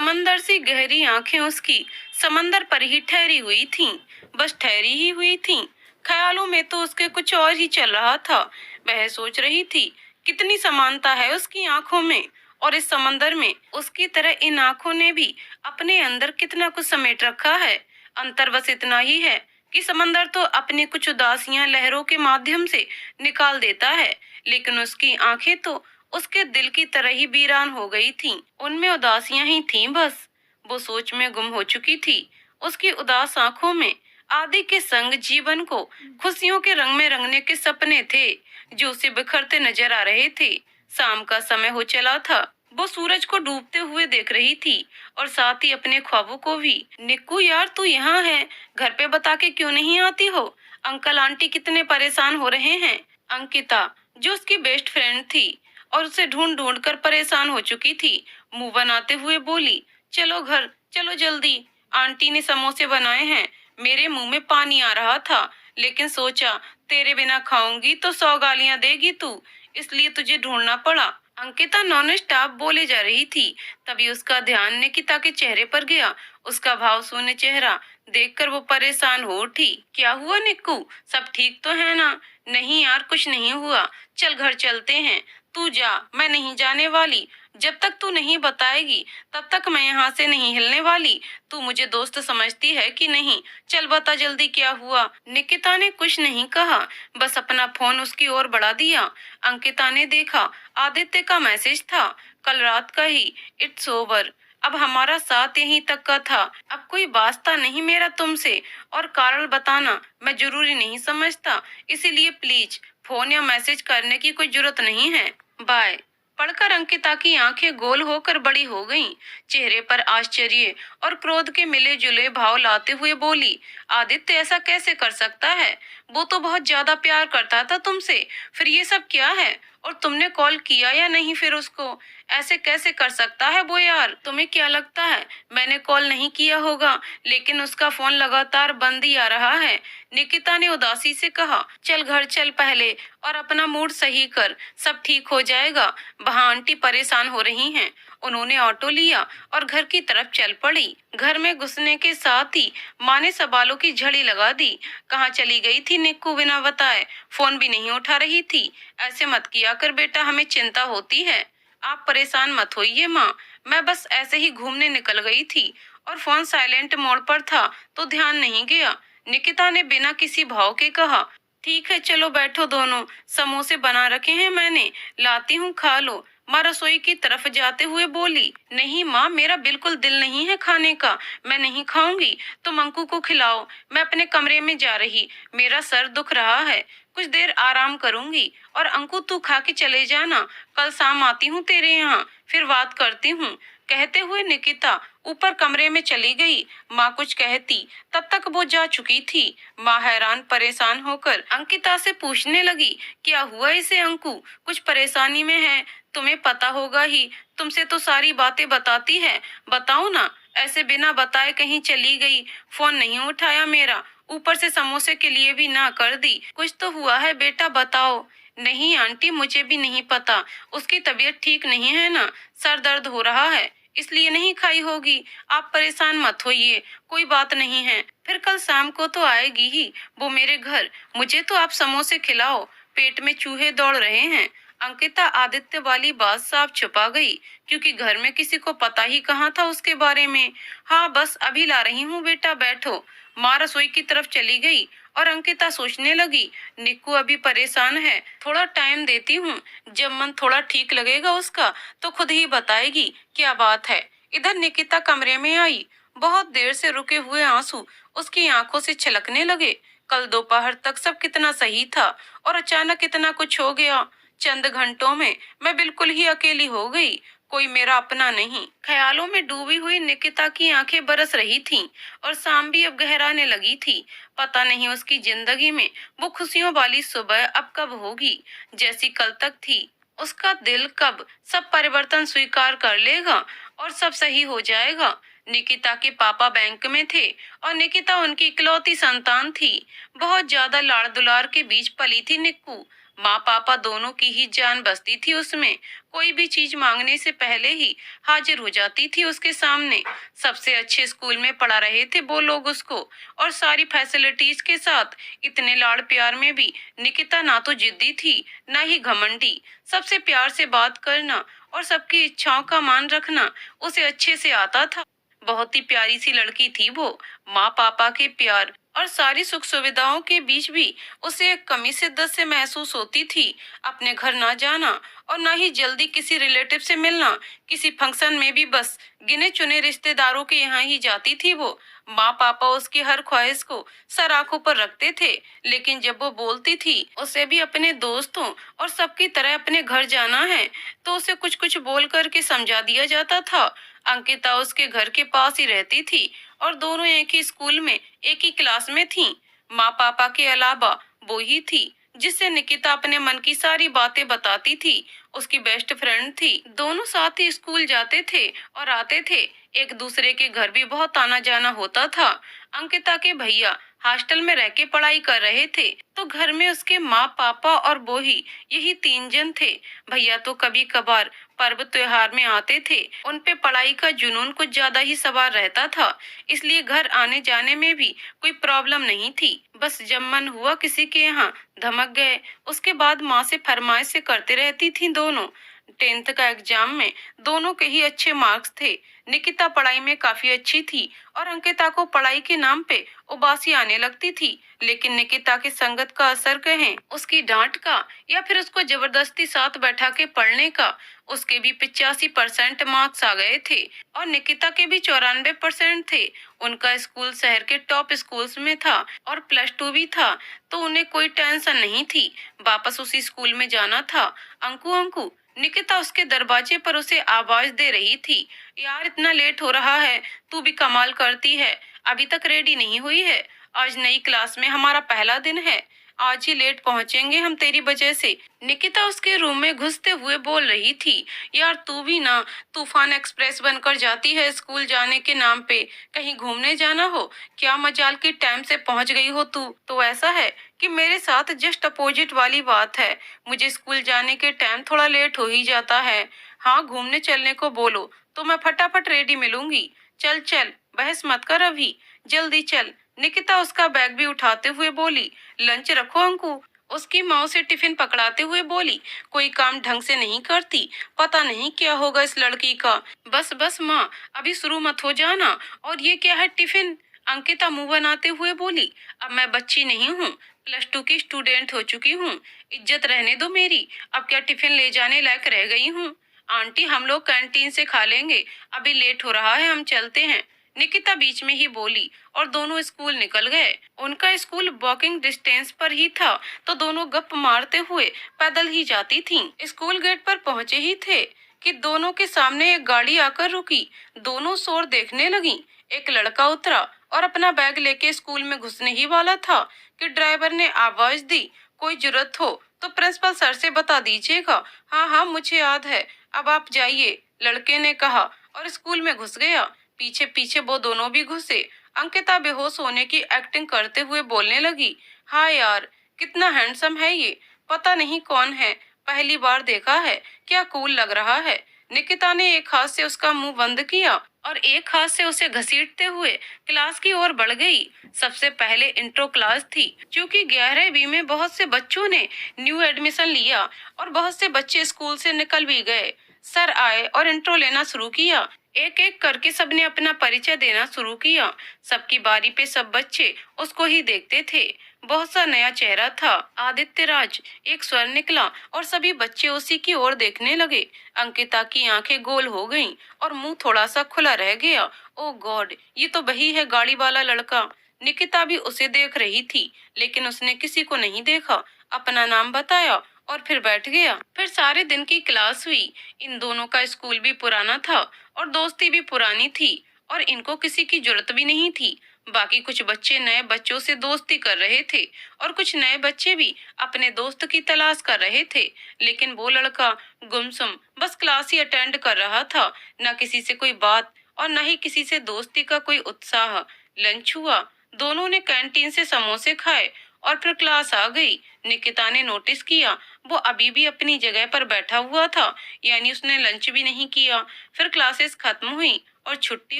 समंदर सी गहरी आंखें उसकी समंदर पर ही ठहरी हुई थीं, बस ठहरी ही हुई थीं। ख्यालों में तो उसके कुछ और ही चल रहा था। वह सोच रही थी कितनी समानता है उसकी आंखों में, और इस समंदर में उसकी तरह इन आंखों ने भी अपने अंदर कितना कुछ समेट रखा है। अंतर बस इतना ही है कि समंदर तो अपनी कुछ उदासियां लहरों के माध्यम से निकाल देता है, लेकिन उसकी आंखें तो उसके दिल की तरह ही वीरान हो गई थीं। उनमें उदासियां ही थीं बस। वो सोच में गुम हो चुकी थी। उसकी उदास आंखों में आदि के संग जीवन को खुशियों के रंग में रंगने के सपने थे, जो उसे बिखरते नजर आ रहे थे। शाम का समय हो चला था। वो सूरज को डूबते हुए देख रही थी और साथ ही अपने ख्वाबों को भी। निक्कू यार, तू यहाँ है, घर पे बता के क्यों नहीं आती हो? अंकल आंटी कितने परेशान हो रहे हैं। अंकिता, जो उसकी बेस्ट फ्रेंड थी और उसे ढूंढ ढूंढ कर परेशान हो चुकी थी, मुंह बनाते हुए बोली, चलो घर चलो जल्दी, आंटी ने समोसे बनाए हैं। मेरे मुंह में पानी आ रहा था, लेकिन सोचा तेरे बिना खाऊंगी तो 100 गालियां देगी तू, इसलिए तुझे ढूंढना पड़ा। अंकिता नॉन स्टॉप बोले जा रही थी। तभी उसका ध्यान निकिता के चेहरे पर गया। उसका भाव शून्य चेहरा देखकर वो परेशान हो उठी। क्या हुआ निक्कू, सब ठीक तो है ना? नहीं यार, कुछ नहीं हुआ, चल घर चलते हैं। तू जा, मैं नहीं जाने वाली। जब तक तू नहीं बताएगी तब तक मैं यहाँ से नहीं हिलने वाली। तू मुझे दोस्त समझती है कि नहीं? चल बता जल्दी क्या हुआ। निकिता ने कुछ नहीं कहा, बस अपना फोन उसकी ओर बढ़ा दिया। अंकिता ने देखा, आदित्य का मैसेज था, कल रात का ही, इट्स ओवर, अब हमारा साथ यहीं तक का था, अब कोई वास्ता नहीं मेरा तुमसे, और कारण बताना मैं जरूरी नहीं समझता, इसीलिए प्लीज फोन या मैसेज करने की कोई जरूरत नहीं है, बाय। पढ़कर अंकिता की आंखें गोल होकर बड़ी हो गईं। चेहरे पर आश्चर्य और क्रोध के मिले जुले भाव लाते हुए बोली, आदित्य ऐसा कैसे कर सकता है? वो तो बहुत ज्यादा प्यार करता था तुमसे, फिर ये सब क्या है? और तुमने कॉल किया या नहीं फिर उसको? ऐसे कैसे कर सकता है वो यार? तुम्हें क्या लगता है मैंने कॉल नहीं किया होगा, लेकिन उसका फोन लगातार बंद ही आ रहा है। निकिता ने उदासी से कहा, चल घर चल पहले और अपना मूड सही कर, सब ठीक हो जाएगा। वहाँ आंटी परेशान हो रही हैं। उन्होंने ऑटो लिया और घर की तरफ चल पड़ी। घर में घुसने के साथ ही माँ ने सवालों की झड़ी लगा दी। कहाँ चली गई थी निक्कू बिना बताए? फोन भी नहीं उठा रही थी। ऐसे मत किया कर बेटा, हमें चिंता होती है। आप परेशान मत होइए माँ, मैं बस ऐसे ही घूमने निकल गई थी और फोन साइलेंट मोड पर था तो ध्यान नहीं गया। निकिता ने बिना किसी भाव के कहा, ठीक है चलो बैठो दोनों, समोसे बना रखे हैं मैंने, लाती हूँ खा लो। माँ रसोई की तरफ जाते हुए बोली, नहीं माँ, मेरा बिल्कुल दिल नहीं है खाने का, मैं नहीं खाऊंगी, तुम अंकु को खिलाओ, मैं अपने कमरे में जा रही, मेरा सर दुख रहा है, कुछ देर आराम करूंगी, और अंकु तू खा के चले जाना, कल शाम आती हूँ तेरे यहाँ, फिर बात करती हूँ। कहते हुए निकिता ऊपर कमरे में चली गई। माँ कुछ कहती तब तक वो जा चुकी थी। माँ हैरान परेशान होकर अंकिता से पूछने लगी, क्या हुआ इसे अंकु, कुछ परेशानी में है? तुम्हें पता होगा ही, तुमसे तो सारी बातें बताती है, बताओ ना। ऐसे बिना बताए कहीं चली गई, फोन नहीं उठाया मेरा, ऊपर से समोसे के लिए भी ना कर दी। कुछ तो हुआ है बेटा, बताओ। नहीं आंटी, मुझे भी नहीं पता, उसकी तबीयत ठीक नहीं है ना, सर दर्द हो रहा है, इसलिए नहीं खाई होगी। आप परेशान मत होइए, कोई बात नहीं है, फिर कल शाम को तो आएगी ही वो मेरे घर, मुझे तो आप समोसे खिलाओ, पेट में चूहे दौड़ रहे हैं। अंकिता आदित्य वाली बात साफ छुपा गई, क्योंकि घर में किसी को पता ही कहाँ था उसके बारे में। हाँ बस अभी ला रही हूँ बेटा, बैठो। माँ रसोई की तरफ चली गई और अंकिता सोचने लगी, निक्कू अभी परेशान है, थोड़ा टाइम देती हूँ, जब मन थोड़ा ठीक लगेगा उसका तो खुद ही बताएगी क्या बात है। इधर निकिता कमरे में आई। बहुत देर से रुके हुए आंसू उसकी आंखों से छलकने लगे। कल दोपहर तक सब कितना सही था और अचानक इतना कुछ हो गया। चंद घंटों में मैं बिल्कुल ही अकेली हो गई, कोई मेरा अपना नहीं। ख्यालों में डूबी हुई निकिता की आंखें बरस रही थीं और शाम भी अब गहराने लगी थी। पता नहीं उसकी जिंदगी में वो खुशियों वाली सुबह अब कब होगी, जैसी कल तक थी। उसका दिल कब सब परिवर्तन स्वीकार कर लेगा और सब सही हो जाएगा। निकिता के पापा बैंक में थे और निकिता उनकी इकलौती संतान थी। बहुत ज्यादा लाड़ दुलार के बीच पली थी निक्कू। माँ पापा दोनों की ही जान बसती थी उसमें। कोई भी चीज मांगने से पहले ही हाजिर हो जाती थी उसके सामने। सबसे अच्छे स्कूल में पढ़ा रहे थे वो लोग उसको, और सारी फैसिलिटीज के साथ। इतने लाड़ प्यार में भी निकिता ना तो जिद्दी थी, ना ही घमंडी। सबसे प्यार से बात करना और सबकी इच्छाओं का मान रखना उसे अच्छे से आता था। बहुत ही प्यारी सी लड़की थी वो। माँ पापा के प्यार और सारी सुख सुविधाओं के बीच भी उसे एक कमी शिद्दत से महसूस होती थी। अपने घर ना जाना और ना ही जल्दी किसी रिलेटिव से मिलना। किसी फंक्शन में भी बस गिने चुने रिश्तेदारों के यहाँ ही जाती थी वो। माँ पापा उसकी हर ख्वाहिश को सर आंखों पर रखते थे, लेकिन जब वो बोलती थी उसे भी अपने दोस्तों और सबकी तरह अपने घर जाना है, तो उसे कुछ कुछ बोल करके समझा दिया जाता था। अंकिता उसके घर के पास ही रहती थी और दोनों एक ही स्कूल में एक ही क्लास में थीं। माँ पापा के अलावा वो ही थी जिससे निकिता अपने मन की सारी बातें बताती थी। उसकी बेस्ट फ्रेंड थी। दोनों साथ ही स्कूल जाते थे और आते थे। एक दूसरे के घर भी बहुत आना जाना होता था। अंकिता के भैया हॉस्टल में रह के पढ़ाई कर रहे थे, तो घर में उसके माँ पापा और वो ही, यही तीन जन थे। भैया तो कभी कभार पर्व त्योहार में आते थे। उन पे पढ़ाई का जुनून कुछ ज्यादा ही सवार रहता था, इसलिए घर आने जाने में भी कोई प्रॉब्लम नहीं थी। बस जब मन हुआ किसी के यहाँ धमक गए, उसके बाद माँ से फरमाइश से करते रहती थी दोनों। 10th का एग्जाम में दोनों के ही अच्छे मार्क्स थे। निकिता पढ़ाई में काफी अच्छी थी और अंकिता को पढ़ाई के नाम पे उबासी आने लगती थी। लेकिन निकिता की संगत का असर कहें, उसकी डांट का, या फिर उसको जबरदस्ती साथ बैठा के पढ़ने का, उसके भी 85% मार्क्स आ गए थे और निकिता के भी 94% थे। उनका स्कूल शहर के टॉप स्कूल्स में था और +2 भी था, तो उन्हें कोई टेंशन नहीं थी। वापस उसी स्कूल में जाना था। अंकु अंकु, निकिता उसके दरवाजे पर उसे आवाज दे रही थी। यार इतना लेट हो रहा है, तू भी कमाल करती है, अभी तक रेडी नहीं हुई है। आज नई क्लास में हमारा पहला दिन है, आज ही लेट पहुंचेंगे हम तेरी वजह से। निकिता उसके रूम में घुसते हुए बोल रही थी। यार तू भी ना तूफान एक्सप्रेस बनकर जाती है स्कूल जाने के नाम पे। कहीं घूमने जाना हो क्या, मजाल की टाइम से पहुंच गई हो तू तो। ऐसा है कि मेरे साथ जस्ट अपोजिट वाली बात है। मुझे स्कूल जाने के टाइम थोड़ा लेट हो ही जाता है। हाँ घूमने चलने को बोलो तो मैं फटाफट रेडी मिलूंगी। चल चल, बहस मत कर अभी, जल्दी चल। निकिता उसका बैग भी उठाते हुए बोली। लंच रखो अंकु, उसकी माँ से टिफिन पकड़ाते हुए बोली। कोई काम ढंग से नहीं करती, पता नहीं क्या होगा इस लड़की का। बस बस माँ, अभी शुरू मत हो जाना। और ये क्या है टिफिन? अंकिता मुंह बनाते हुए बोली। अब मैं बच्ची नहीं हूँ, +2 की स्टूडेंट हो चुकी हूँ। इज्जत रहने दो मेरी, अब क्या टिफिन ले जाने लायक रह गई हूँ? आंटी हम लोग कैंटीन से खा लेंगे, अभी लेट हो रहा है, हम चलते हैं। निकिता बीच में ही बोली और दोनों स्कूल निकल गए। उनका स्कूल वॉकिंग डिस्टेंस पर ही था, तो दोनों गप मारते हुए पैदल ही जाती थीं। स्कूल गेट पर पहुंचे ही थे कि दोनों के सामने एक गाड़ी आकर रुकी। दोनों शोर देखने लगी। एक लड़का उतरा और अपना बैग लेके स्कूल में घुसने ही वाला था कि ड्राइवर ने आवाज दी, कोई जरूरत हो तो प्रिंसिपल सर से बता दीजिएगा। हाँ हाँ मुझे याद है, अब आप जाइए, लड़के ने कहा और स्कूल में घुस गया। पीछे पीछे वो दोनों भी घुसे। अंकिता बेहोश होने की एक्टिंग करते हुए बोलने लगी। हाँ यार, कितना हैंडसम है ये, पता नहीं कौन है, पहली बार देखा है, क्या कूल लग रहा है। निकिता ने एक हाथ से उसका मुंह बंद किया और एक हाथ से उसे घसीटते हुए क्लास की ओर बढ़ गई। सबसे पहले इंट्रो क्लास थी, क्योंकि 11वीं में बहुत से बच्चों ने न्यू एडमिशन लिया और बहुत से बच्चे स्कूल से निकल भी गए। सर आए और इंट्रो लेना शुरू किया। एक एक करके सबने अपना परिचय देना शुरू किया। सबकी बारी पे सब बच्चे उसको ही देखते थे। बहुत सा नया चेहरा था। आदित्य राज, एक स्वर निकला और सभी बच्चे उसी की ओर देखने लगे। अंकिता की आंखें गोल हो गईं और मुंह थोड़ा सा खुला रह गया। ओ गॉड, ये तो वही है गाड़ी वाला लड़का। निकिता भी उसे देख रही थी, लेकिन उसने किसी को नहीं देखा। अपना नाम बताया और फिर बैठ गया। फिर सारे दिन की क्लास हुई। इन दोनों का स्कूल भी पुराना था और दोस्ती भी पुरानी थी और इनको किसी की जरूरत भी नहीं थी। बाकी कुछ बच्चे नए बच्चों से दोस्ती कर रहे थे और कुछ नए बच्चे भी अपने दोस्त की तलाश कर रहे थे। लेकिन वो लड़का गुमसुम बस क्लास ही अटेंड कर रहा था। न किसी से कोई बात और न ही किसी से दोस्ती का कोई उत्साह। लंच हुआ। दोनों ने कैंटीन से समोसे खाए और फिर क्लास आ गई। निकिता ने नोटिस किया वो अभी भी अपनी जगह पर बैठा हुआ था, यानी उसने लंच भी नहीं किया। फिर क्लासेस खत्म हुई और छुट्टी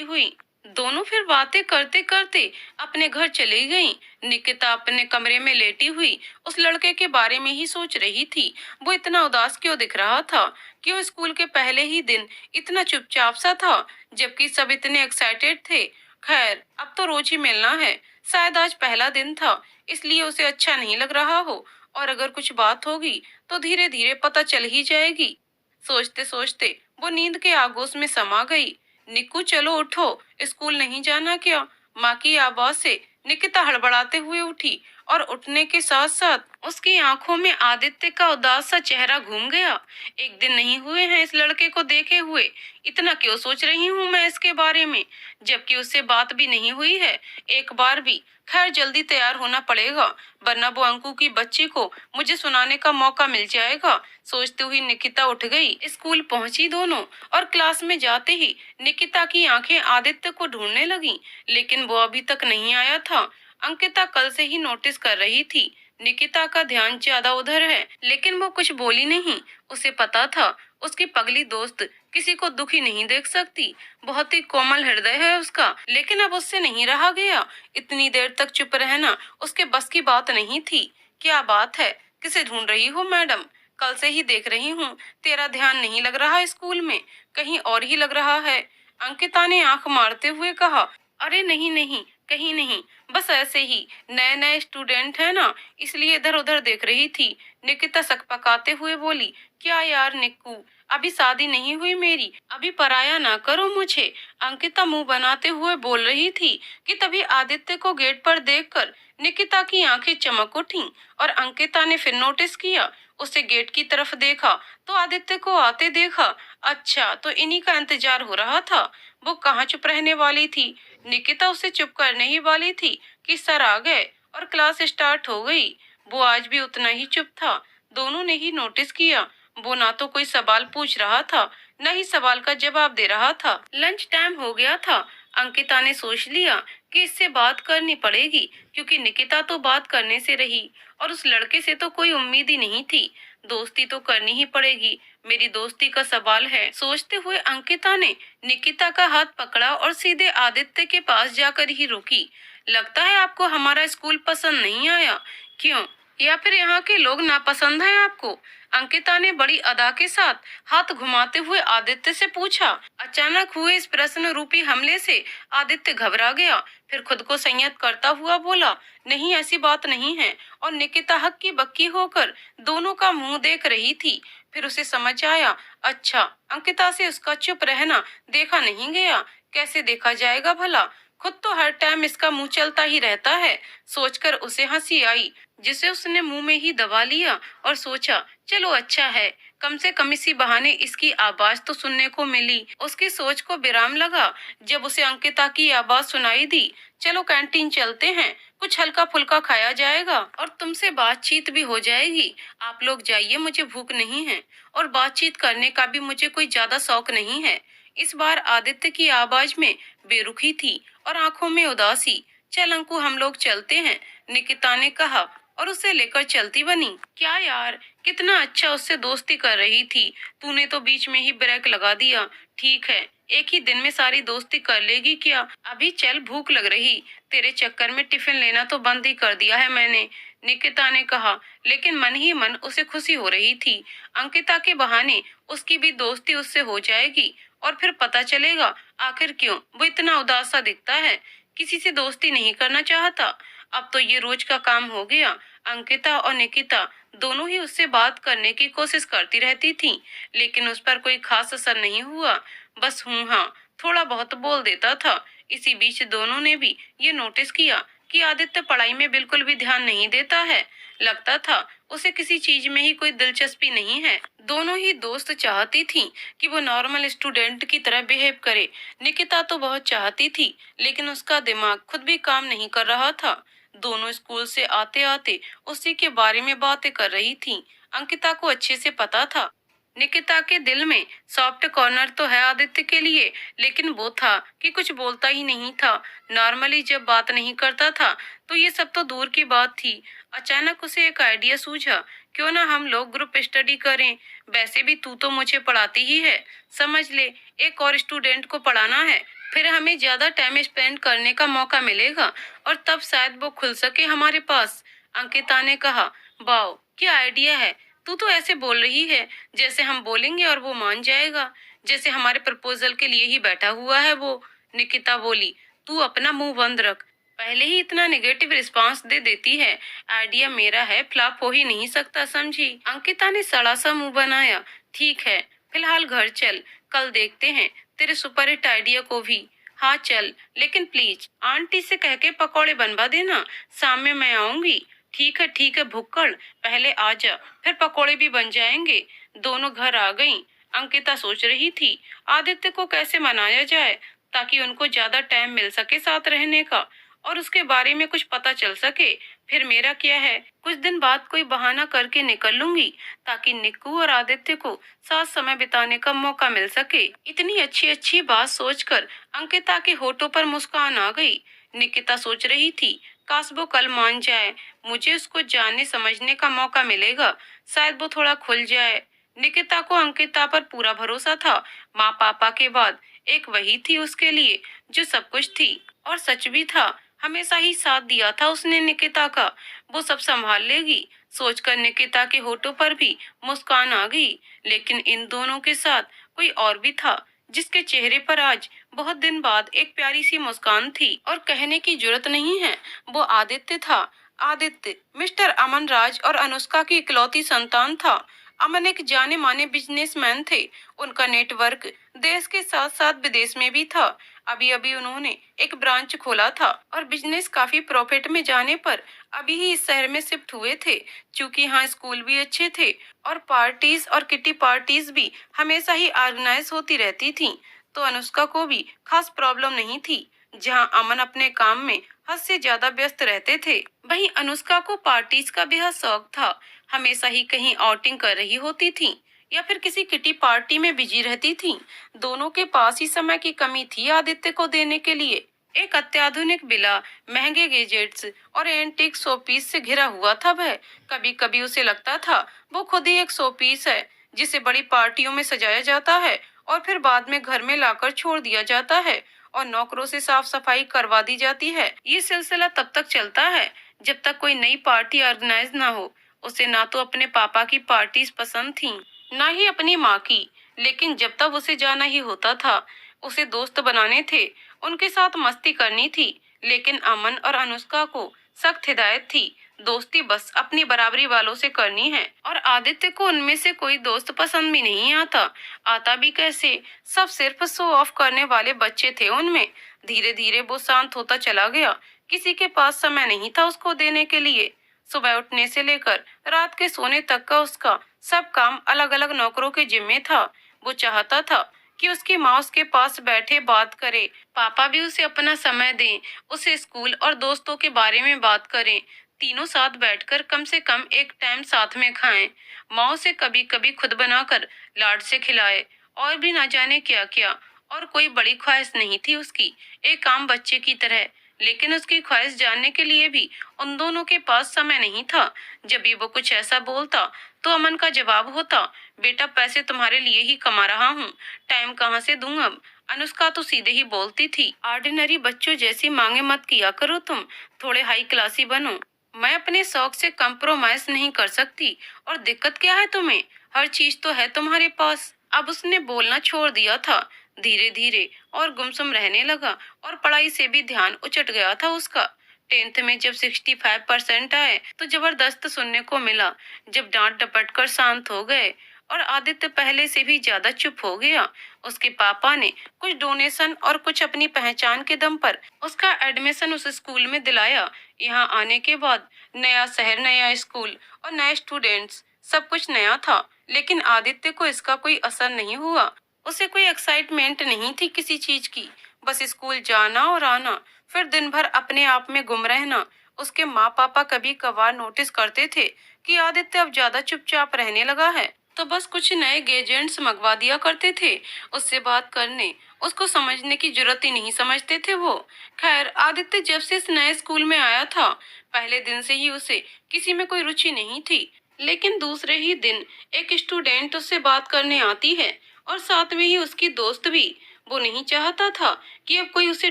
हुई। दोनों फिर बातें करते करते अपने घर चली गईं। निकिता अपने कमरे में लेटी हुई उस लड़के के बारे में ही सोच रही थी। वो इतना उदास क्यों दिख रहा था? क्यों स्कूल के पहले ही दिन इतना चुपचाप सा था, जबकि सब इतने एक्साइटेड थे? खैर, अब तो रोज ही मिलना है। शायद आज पहला दिन था, इसलिए उसे अच्छा नहीं लग रहा हो, और अगर कुछ बात होगी तो धीरे धीरे पता चल ही जाएगी। सोचते सोचते वो नींद के आगोश में समा गई। निक्कू, चलो उठो, स्कूल नहीं जाना क्या? माँ की आवाज से निकिता हड़बड़ाते हुए उठी, और उठने के साथ साथ उसकी आंखों में आदित्य का उदास सा चेहरा घूम गया। एक दिन नहीं हुए हैं इस लड़के को देखे हुए, इतना क्यों सोच रही हूँ मैं इसके बारे में, जबकि उससे बात भी नहीं हुई है एक बार भी। खैर, जल्दी तैयार होना पड़ेगा, वरना वो अंकु की बच्ची को मुझे सुनाने का मौका मिल जाएगा। सोचती हुई निकिता उठ गई। स्कूल पहुंची दोनों, और क्लास में जाते ही निकिता की आंखें आदित्य को ढूंढने लगीं, लेकिन वो अभी तक नहीं आया था। अंकिता कल से ही नोटिस कर रही थी निकिता का ध्यान ज्यादा उधर है, लेकिन वो कुछ बोली नहीं। उसे पता था उसकी पगली दोस्त किसी को दुखी नहीं देख सकती। बहुत ही कोमल हृदय है उसका, लेकिन अब उससे नहीं रहा गया। इतनी देर तक चुप रहना उसके बस की बात नहीं थी। क्या बात है, किसे ढूंढ रही हो मैडम? कल से ही देख रही हूँ तेरा ध्यान नहीं लग रहा स्कूल में, कहीं और ही लग रहा है। अंकिता ने आंख मारते हुए कहा। अरे नहीं नहीं, कहीं नहीं, बस ऐसे ही, नए नए स्टूडेंट है ना, इसलिए इधर उधर देख रही थी। निकिता सकपकाते हुए बोली। क्या यार निक्कू, अभी शादी नहीं हुई मेरी, अभी पराया ना करो मुझे। अंकिता मुंह बनाते हुए बोल रही थी कि तभी आदित्य को गेट पर देखकर निकिता की आंखें चमक उठीं, और अंकिता ने फिर नोटिस किया। उसे गेट की तरफ देखा तो आदित्य को आते देखा। अच्छा, तो इन्हीं का इंतजार हो रहा था। वो कहाँ चुप रहने वाली थी। निकिता उसे चुप करने ही वाली थी कि सर आ गए और क्लास स्टार्ट हो गई। वो आज भी उतना ही चुप था। दोनों ने ही नोटिस किया वो ना तो कोई सवाल पूछ रहा था, न ही सवाल का जवाब दे रहा था। लंच टाइम हो गया था। अंकिता ने सोच लिया कि इससे बात करनी पड़ेगी, क्योंकि निकिता तो बात करने से रही, और उस लड़के से तो कोई उम्मीद ही नहीं थी। दोस्ती तो करनी ही पड़ेगी, मेरी दोस्ती का सवाल है। सोचते हुए अंकिता ने निकिता का हाथ पकड़ा और सीधे आदित्य के पास जाकर ही रुकी। लगता है आपको हमारा स्कूल पसंद नहीं आया, क्यों? या फिर यहाँ के लोग नापसंद हैं आपको? अंकिता ने बड़ी अदा के साथ हाथ घुमाते हुए आदित्य से पूछा। अचानक हुए इस प्रश्न रूपी हमले से आदित्य घबरा गया, फिर खुद को संयत करता हुआ बोला, नहीं, ऐसी बात नहीं है। और निकिता हक्की बक्की होकर दोनों का मुंह देख रही थी। फिर उसे समझ आया, अच्छा, अंकिता से उसका चुप रहना देखा नहीं गया। कैसे देखा जाएगा भला? खुद तो हर टाइम इसका मुंह चलता ही रहता है। सोचकर उसे हंसी आई, जिसे उसने मुंह में ही दबा लिया और सोचा, चलो अच्छा है, कम से कम इसी बहाने इसकी आवाज तो सुनने को मिली। उसकी सोच को विराम लगा जब उसे अंकिता की आवाज सुनाई दी। चलो कैंटीन चलते हैं, कुछ हल्का फुल्का खाया जाएगा और तुमसे बातचीत भी हो जाएगी। आप लोग जाइए, मुझे भूख नहीं है, और बातचीत करने का भी मुझे कोई ज्यादा शौक नहीं है। इस बार आदित्य की आवाज में बेरुखी थी और आंखों में उदासी। चल अंकु, हम लोग चलते हैं, निकिता ने कहा, और उसे लेकर चलती बनी। क्या यार, कितना अच्छा उससे दोस्ती कर रही थी, तूने तो बीच में ही ब्रेक लगा दिया। ठीक है, एक ही दिन में सारी दोस्ती कर लेगी क्या? अभी चल, भूख लग रही, तेरे चक्कर में टिफिन लेना तो बंद ही कर दिया है मैंने, निकिता ने कहा। लेकिन मन ही मन उसे खुशी हो रही थी। अंकिता के बहाने उसकी भी दोस्ती उससे हो जाएगी, और फिर पता चलेगा आखिर क्यों वो इतना उदास सा दिखता है, किसी से दोस्ती नहीं करना चाहता। अब तो ये रोज का काम हो गया। अंकिता और निकिता दोनों ही उससे बात करने की कोशिश करती रहती थीं, लेकिन उस पर कोई खास असर नहीं हुआ। बस हूँ हाँ थोड़ा बहुत बोल देता था। इसी बीच दोनों ने भी ये नोटिस किया कि आदित्य पढ़ाई में बिल्कुल भी ध्यान नहीं देता है। लगता था उसे किसी चीज में ही कोई दिलचस्पी नहीं है। दोनों ही दोस्त चाहती थीं कि वो नॉर्मल स्टूडेंट की तरह बिहेव करे। निकिता तो बहुत चाहती थी, लेकिन उसका दिमाग खुद भी काम नहीं कर रहा था। दोनों स्कूल से आते आते उसी के बारे में बातें कर रही थीं। अंकिता को अच्छे से पता था निकिता के दिल में सॉफ्ट कॉर्नर तो है आदित्य के लिए, लेकिन वो था कि कुछ बोलता ही नहीं था। नॉर्मली जब बात नहीं करता था तो ये सब तो दूर की बात थी। अचानक उसे एक आइडिया सूझा, क्यों ना हम लोग ग्रुप स्टडी करें। वैसे भी तू तो मुझे पढ़ाती ही है, समझ ले एक और स्टूडेंट को पढ़ाना है, फिर हमें ज्यादा टाइम स्पेंड करने का मौका मिलेगा और तब शायद वो खुल सके हमारे पास। अंकिता ने कहा, वाओ क्या आइडिया है। तू तो ऐसे बोल रही है जैसे हम बोलेंगे और वो मान जाएगा, जैसे हमारे प्रपोजल के लिए ही बैठा हुआ है वो। निकिता बोली, तू अपना मुंह बंद रख, पहले ही इतना नेगेटिव रिस्पांस दे देती है। आइडिया मेरा है, फ्लॉप हो ही नहीं सकता, समझी। अंकिता ने सड़ा सा मुंह बनाया। ठीक है, फिलहाल घर चल, कल देखते हैं तेरे सुपर हिट आइडिया को भी। हाँ चल, लेकिन प्लीज आंटी से कह के पकौड़े बनवा देना, शाम में मैं आऊंगी। ठीक है भुक्कड़, पहले आ जा, फिर पकौड़े भी बन जाएंगे। दोनों घर आ गईं। अंकिता सोच रही थी आदित्य को कैसे मनाया जाए ताकि उनको ज्यादा टाइम मिल सके साथ रहने का और उसके बारे में कुछ पता चल सके। फिर मेरा क्या है, कुछ दिन बाद कोई बहाना करके निकल लूंगी ताकि निक्कू और आदित्य को साथ समय बिताने का मौका मिल सके। इतनी अच्छी अच्छी बात सोचकर अंकिता के होठों पर मुस्कान आ गई। निकिता सोच रही थी काश वो कल मान जाए, मुझे उसको जानने समझने का मौका मिलेगा, शायद वो थोड़ा खुल जाए। निकिता को अंकिता पर पूरा भरोसा था। माँ पापा के बाद एक वही थी उसके लिए जो सब कुछ थी, और सच भी था। हमेशा ही साथ दिया था उसने निकिता का, वो सब संभाल लेगी। सोचकर निकिता के होठों पर भी मुस्कान आ गई। लेकिन इन दोनों के साथ कोई और भी था जिसके चेहरे पर आज बहुत दिन बाद एक प्यारी सी मुस्कान थी, और कहने की जरूरत नहीं है, वो आदित्य था। आदित्य मिस्टर अमन राज और अनुष्का की इकलौती संतान था। अमन एक जाने माने बिजनेसमैन थे। उनका नेटवर्क देश के साथ साथ विदेश में भी था। अभी अभी उन्होंने एक ब्रांच खोला था और बिजनेस काफी प्रॉफिट में जाने पर अभी ही इस शहर में शिफ्ट हुए थे। क्योंकि यहाँ स्कूल भी अच्छे थे और पार्टीज और किटी पार्टीज भी हमेशा ही ऑर्गेनाइज होती रहती थी, तो अनुष्का को भी खास प्रॉब्लम नहीं थी। जहाँ अमन अपने काम में हद से ज्यादा व्यस्त रहते थे, वहीं अनुष्का को पार्टीज का बेहद शौक था। हमेशा ही कहीं आउटिंग कर रही होती थी या फिर किसी किटी पार्टी में बिजी रहती थी। दोनों के पास ही समय की कमी थी आदित्य को देने के लिए। एक अत्याधुनिक विला, महंगे गैजेट्स और एंटीक शोपीस से घिरा हुआ था वह। कभी कभी उसे लगता था वो खुद ही एक शोपीस है जिसे बड़ी पार्टियों में सजाया जाता है और फिर बाद में घर में लाकर छोड़ दिया जाता है और नौकरों से साफ सफाई करवा दी जाती है। ये सिलसिला तब तक चलता है जब तक कोई नई पार्टी ऑर्गेनाइज ना हो। उसे ना तो अपने पापा की पार्टीज पसंद थीं, ना ही अपनी माँ की, लेकिन जब तक उसे जाना ही होता था। उसे दोस्त बनाने थे, उनके साथ मस्ती करनी थी। लेकिन अमन और अनुष्का को सख्त हिदायत थी, दोस्ती बस अपनी बराबरी वालों से करनी है। और आदित्य को उनमें से कोई दोस्त पसंद भी नहीं आता। आता भी कैसे, सब सिर्फ शो ऑफ करने वाले बच्चे थे उनमें। धीरे धीरे वो शांत होता चला गया। किसी के पास समय नहीं था उसको देने के लिए। सुबह उठने से लेकर रात के सोने तक का उसका सब काम अलग अलग नौकरों के जिम्मे था। वो चाहता था कि उसकी माँ उसके पास बैठे बात करे, पापा भी उसे अपना समय दें, उसे स्कूल और दोस्तों के बारे में बात करें। तीनों साथ बैठकर कम से कम एक टाइम साथ में खाएं। माँ उसे कभी कभी खुद बनाकर लाड से खिलाए, और भी ना जाने क्या क्या। और कोई बड़ी ख्वाहिश नहीं थी उसकी, एक आम बच्चे की तरह। लेकिन उसकी ख्वाहिश जानने के लिए भी उन दोनों के पास समय नहीं था। जब भी वो कुछ ऐसा बोलता तो अमन का जवाब होता, बेटा पैसे तुम्हारे लिए ही कमा रहा हूँ, टाइम कहाँ से दूं अब। अनुष्का तो सीधे ही बोलती थी, ऑर्डिनरी बच्चों जैसी मांगे मत किया करो, तुम थोड़े हाई क्लासी बनो। मैं अपने शौक से कंप्रोमाइज नहीं कर सकती, और दिक्कत क्या है तुम्हें, हर चीज तो है तुम्हारे पास। अब उसने बोलना छोड़ दिया था, धीरे धीरे और गुमसुम रहने लगा, और पढ़ाई से भी ध्यान उचट गया था उसका। टेंथ में जब 65% आए तो जबरदस्त सुनने को मिला। जब डांट डपट कर शांत हो गए और आदित्य पहले से भी ज्यादा चुप हो गया। उसके पापा ने कुछ डोनेशन और कुछ अपनी पहचान के दम पर उसका एडमिशन उस स्कूल में दिलाया। यहाँ आने के बाद नया शहर, नया स्कूल और नए स्टूडेंट्स, सब कुछ नया था। लेकिन आदित्य को इसका कोई असर नहीं हुआ। उसे कोई एक्साइटमेंट नहीं थी किसी चीज की, बस स्कूल जाना और आना, फिर दिन भर अपने आप में गुम रहना। उसके माँ पापा कभी कभार नोटिस करते थे कि आदित्य अब ज्यादा चुपचाप रहने लगा है, तो बस कुछ नए गैजेट्स मंगवा दिया करते थे उससे बात करने। उसको समझने की जरूरत ही नहीं समझते थे वो। खैर, आदित्य जब से इस नए स्कूल में आया था, पहले दिन से ही उसे किसी में कोई रुचि नहीं थी। लेकिन दूसरे ही दिन एक स्टूडेंट उससे बात करने आती है, और साथ में ही उसकी दोस्त भी। वो नहीं चाहता था कि अब कोई उसे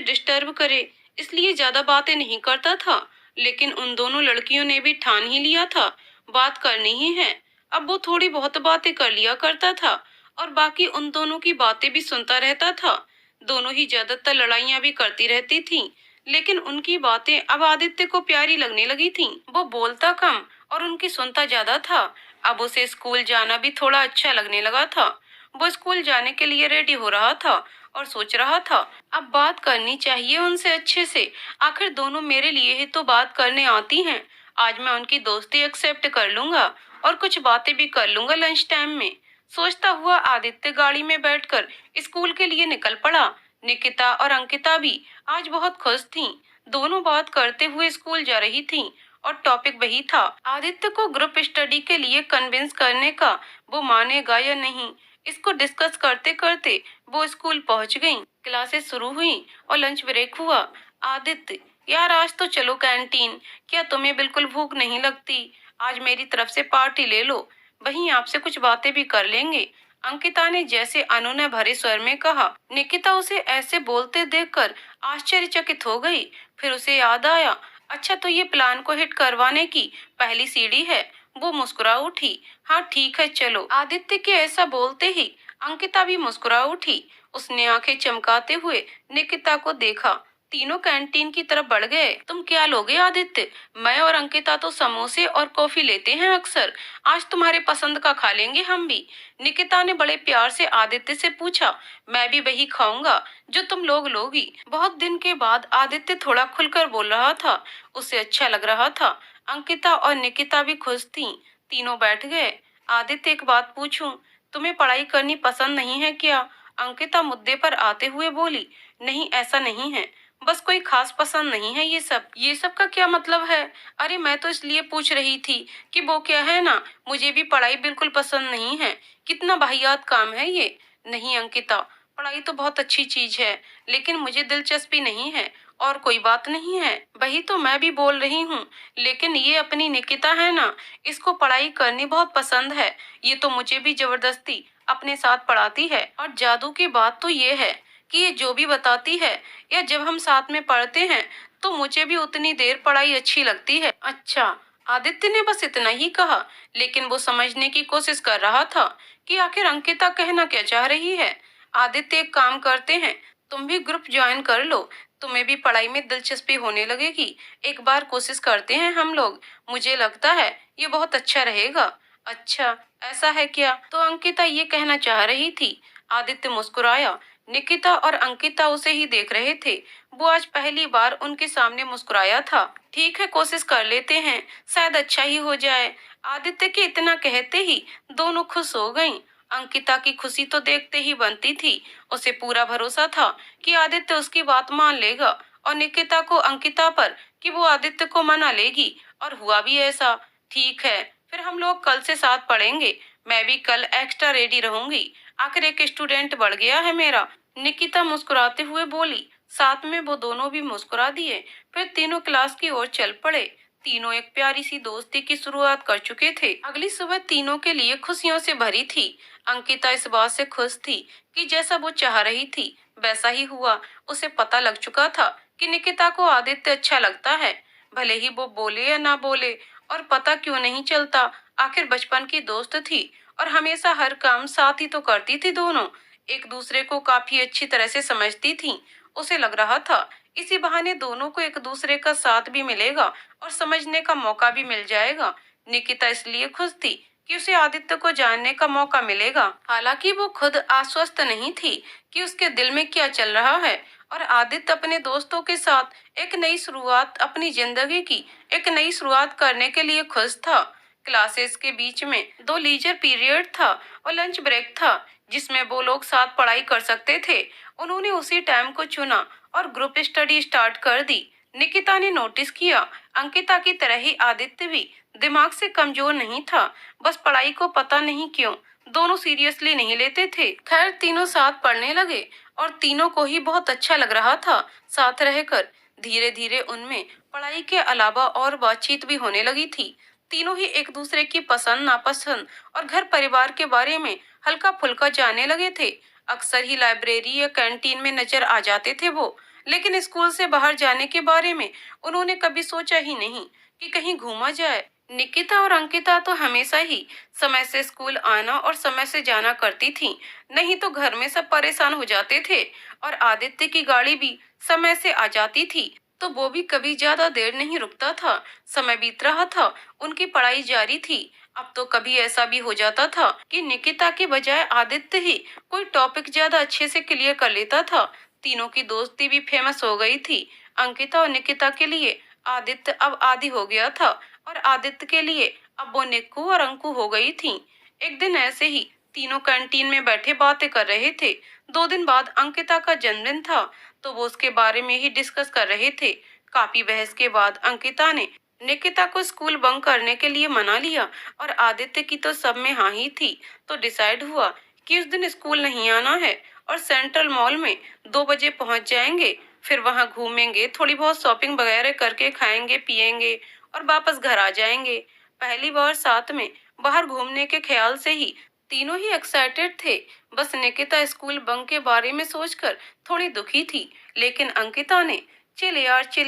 डिस्टर्ब करे, इसलिए ज्यादा बातें नहीं करता था। लेकिन उन दोनों लड़कियों ने भी ठान ही लिया था, बात करनी ही है। अब वो थोड़ी बहुत बातें कर लिया करता था, और बाकी उन दोनों की बातें भी सुनता रहता था। दोनों ही ज्यादातर लड़ाइयां भी करती रहती थीं, लेकिन उनकी बातें अब आदित्य को प्यारी लगने लगी थीं। वो बोलता कम और उनकी सुनता ज्यादा था। अब उसे स्कूल जाना भी थोड़ा अच्छा लगने लगा था। वो स्कूल जाने के लिए रेडी हो रहा था और सोच रहा था, अब बात करनी चाहिए उनसे अच्छे से। आखिर दोनों मेरे लिए ही तो बात करने आती हैं। आज मैं उनकी दोस्ती एक्सेप्ट कर लूंगा और कुछ बातें भी कर लूंगा लंच टाइम में। सोचता हुआ आदित्य गाड़ी में बैठकर स्कूल के लिए निकल पड़ा। निकिता और अंकिता भी आज बहुत खुश थीं। दोनों बात करते हुए स्कूल जा रही थीं, और टॉपिक वही था, आदित्य को ग्रुप स्टडी के लिए कन्विंस करने का। वो मानेगा या नहीं, इसको डिस्कस करते करते वो स्कूल पहुंच गईं। क्लासेस शुरू हुई और लंच ब्रेक हुआ। आदित्य, यार आज तो चलो कैंटीन। क्या तुम्हें बिल्कुल भूख नहीं लगती? आज मेरी तरफ से पार्टी ले लो, वहीं आपसे कुछ बातें भी कर लेंगे। अंकिता ने जैसे अनुनय भरे स्वर में कहा। निकिता उसे ऐसे बोलते देखकर आश्चर्यचकित हो गई। फिर उसे याद आया, अच्छा तो ये प्लान को हिट करवाने की पहली सीढ़ी है। वो मुस्कुरा उठी। हाँ ठीक है चलो। आदित्य के ऐसा बोलते ही अंकिता भी मुस्कुरा उठी। उसने आंखें चमकाते हुए निकिता को देखा। तीनों कैंटीन की तरफ बढ़ गए। तुम क्या लोगे आदित्य? मैं और अंकिता तो समोसे और कॉफी लेते हैं अक्सर। आज तुम्हारे पसंद का खा लेंगे हम भी। निकिता ने बड़े प्यार से आदित्य से पूछा। मैं भी वही खाऊंगा जो तुम लोग लोगी। बहुत दिन के बाद आदित्य थोड़ा खुलकर बोल रहा था। उसे अच्छा लग रहा था। अंकिता और निकिता भी खुश थीं। तीनों बैठ गए। आदित्य, एक बात पूछूं, तुम्हें पढ़ाई करनी पसंद नहीं है क्या? अंकिता मुद्दे पर आते हुए बोली। नहीं, ऐसा नहीं है, बस कोई खास पसंद नहीं है। ये सब का क्या मतलब है? अरे मैं तो इसलिए पूछ रही थी कि वो क्या है ना, मुझे भी पढ़ाई बिल्कुल पसंद नहीं है। कितना वाहियात काम है ये। नहीं अंकिता, पढ़ाई तो बहुत अच्छी चीज है, लेकिन मुझे दिलचस्पी नहीं है। और कोई बात नहीं है, वही तो मैं भी बोल रही हूँ। लेकिन ये अपनी निकिता है ना, इसको पढ़ाई करनी बहुत पसंद है। ये तो मुझे भी जबरदस्ती अपने साथ पढ़ाती है। और जादू की बात तो ये है कि ये जो भी बताती है, या जब हम साथ में पढ़ते हैं, तो मुझे भी उतनी देर पढ़ाई अच्छी लगती है। अच्छा। आदित्य ने बस इतना ही कहा, लेकिन वो समझने की कोशिश कर रहा था कि आखिर अंकिता कहना क्या चाह रही है। आदित्य, एक काम करते हैं, तुम भी ग्रुप ज्वाइन कर लो। तुम्हें भी पढ़ाई में दिलचस्पी होने लगेगी। एक बार कोशिश करते हैं हम लोग। मुझे लगता है ये बहुत अच्छा रहेगा। अच्छा, ऐसा है क्या? तो अंकिता ये कहना चाह रही थी। आदित्य मुस्कुराया। निकिता और अंकिता उसे ही देख रहे थे। वो आज पहली बार उनके सामने मुस्कुराया था। ठीक है, कोशिश कर लेते हैं, शायद अच्छा ही हो जाए। आदित्य के इतना कहते ही दोनों खुश हो गईं। अंकिता की खुशी तो देखते ही बनती थी। उसे पूरा भरोसा था कि आदित्य उसकी बात मान लेगा, और निकिता को अंकिता पर कि वो आदित्य को मना लेगी। और हुआ भी ऐसा। ठीक है, फिर हम लोग कल से साथ पढ़ेंगे। मैं भी कल एक्स्ट्रा रेडी रहूंगी। आखिर एक स्टूडेंट बढ़ गया है मेरा। निकिता मुस्कुराते हुए बोली। साथ में वो दोनों भी मुस्कुरा दिए। फिर तीनों क्लास की ओर चल पड़े। तीनों एक प्यारी सी दोस्ती की शुरुआत कर चुके थे। अगली सुबह तीनों के लिए खुशियों से भरी थी। अंकिता इस बात से खुश थी कि जैसा वो चाह रही थी वैसा ही हुआ। उसे पता लग चुका था कि निकिता को आदित्य अच्छा लगता है, भले ही वो बोले या ना बोले। और पता क्यों नहीं चलता, आखिर बचपन की दोस्त थी, और हमेशा हर काम साथ ही तो करती थी। दोनों एक दूसरे को काफी अच्छी तरह से समझती थीं। उसे लग रहा था इसी बहाने दोनों को एक दूसरे का साथ भी मिलेगा और समझने का मौका भी मिल जाएगा। निकिता इसलिए खुश थी कि उसे आदित्य को जानने का मौका मिलेगा। हालांकि वो खुद आश्वस्त नहीं थी कि उसके दिल में क्या चल रहा है। और आदित्य अपने दोस्तों के साथ एक नई शुरुआत, अपनी जिंदगी की एक नई शुरुआत करने के लिए खुश था। क्लासेस के बीच में दो लीजर पीरियड था और लंच ब्रेक था, जिसमें वो लोग साथ पढ़ाई कर सकते थे। उन्होंने उसी टाइम को चुना और ग्रुप स्टडी स्टार्ट कर दी। निकिता ने नोटिस किया, अंकिता की तरह ही आदित्य भी दिमाग से कमजोर नहीं था, बस पढ़ाई को पता नहीं क्यों दोनों सीरियसली नहीं लेते थे। खैर तीनों साथ पढ़ने लगे और तीनों को ही बहुत अच्छा लग रहा था साथ रहकर। धीरे धीरे उनमें पढ़ाई के अलावा और बातचीत भी होने लगी थी। तीनों ही एक दूसरे की पसंद नापसंद और घर परिवार के बारे में हल्का फुल्का जानने लगे थे। अक्सर ही लाइब्रेरी या कैंटीन में नजर आ जाते थे वो, लेकिन स्कूल से बाहर जाने के बारे में उन्होंने कभी सोचा ही नहीं कि कहीं घूमा जाए। निकिता और अंकिता तो हमेशा ही समय से स्कूल आना और समय से जाना करती थीं, नहीं तो घर में सब परेशान हो जाते थे। और आदित्य की गाड़ी भी समय से आ जाती थी, तो वो भी कभी ज्यादा देर नहीं रुकता था। समय बीत रहा था, उनकी पढ़ाई जारी थी। अब तो कभी ऐसा भी हो जाता था कि निकिता के बजाय आदित्य ही कोई टॉपिक ज्यादा अच्छे से क्लियर कर लेता था। तीनों की दोस्ती भी फेमस हो गई थी। अंकिता और निकिता के लिए आदित्य अब आदि हो गया था और आदित्य के लिए अब वो निक्कू और अंकु हो गई थी। एक दिन ऐसे ही तीनों कैंटीन में बैठे बातें कर रहे थे। 2 दिन बाद अंकिता का जन्मदिन था, तो वो उसके बारे में ही डिस्कस कर रहे थे। काफी बहस के बाद अंकिता ने निकिता को स्कूल बंक करने के लिए मना लिया और आदित्य की तो सब में हाँ ही थी। तो डिसाइड हुआ कि उस दिन स्कूल नहीं आना है और सेंट्रल मॉल में 2 बजे पहुंच जाएंगे। फिर वहां घूमेंगे, थोड़ी बहुत शॉपिंग वगैरह करके खाएंगे पिएंगे और वापस घर आ जाएंगे। पहली बार साथ में बाहर घूमने के ख्याल से ही तीनों ही एक्साइटेड थे। बस निकिता स्कूल बंक के बारे में सोचकर थोड़ी दुखी थी, लेकिन अंकिता ने चिल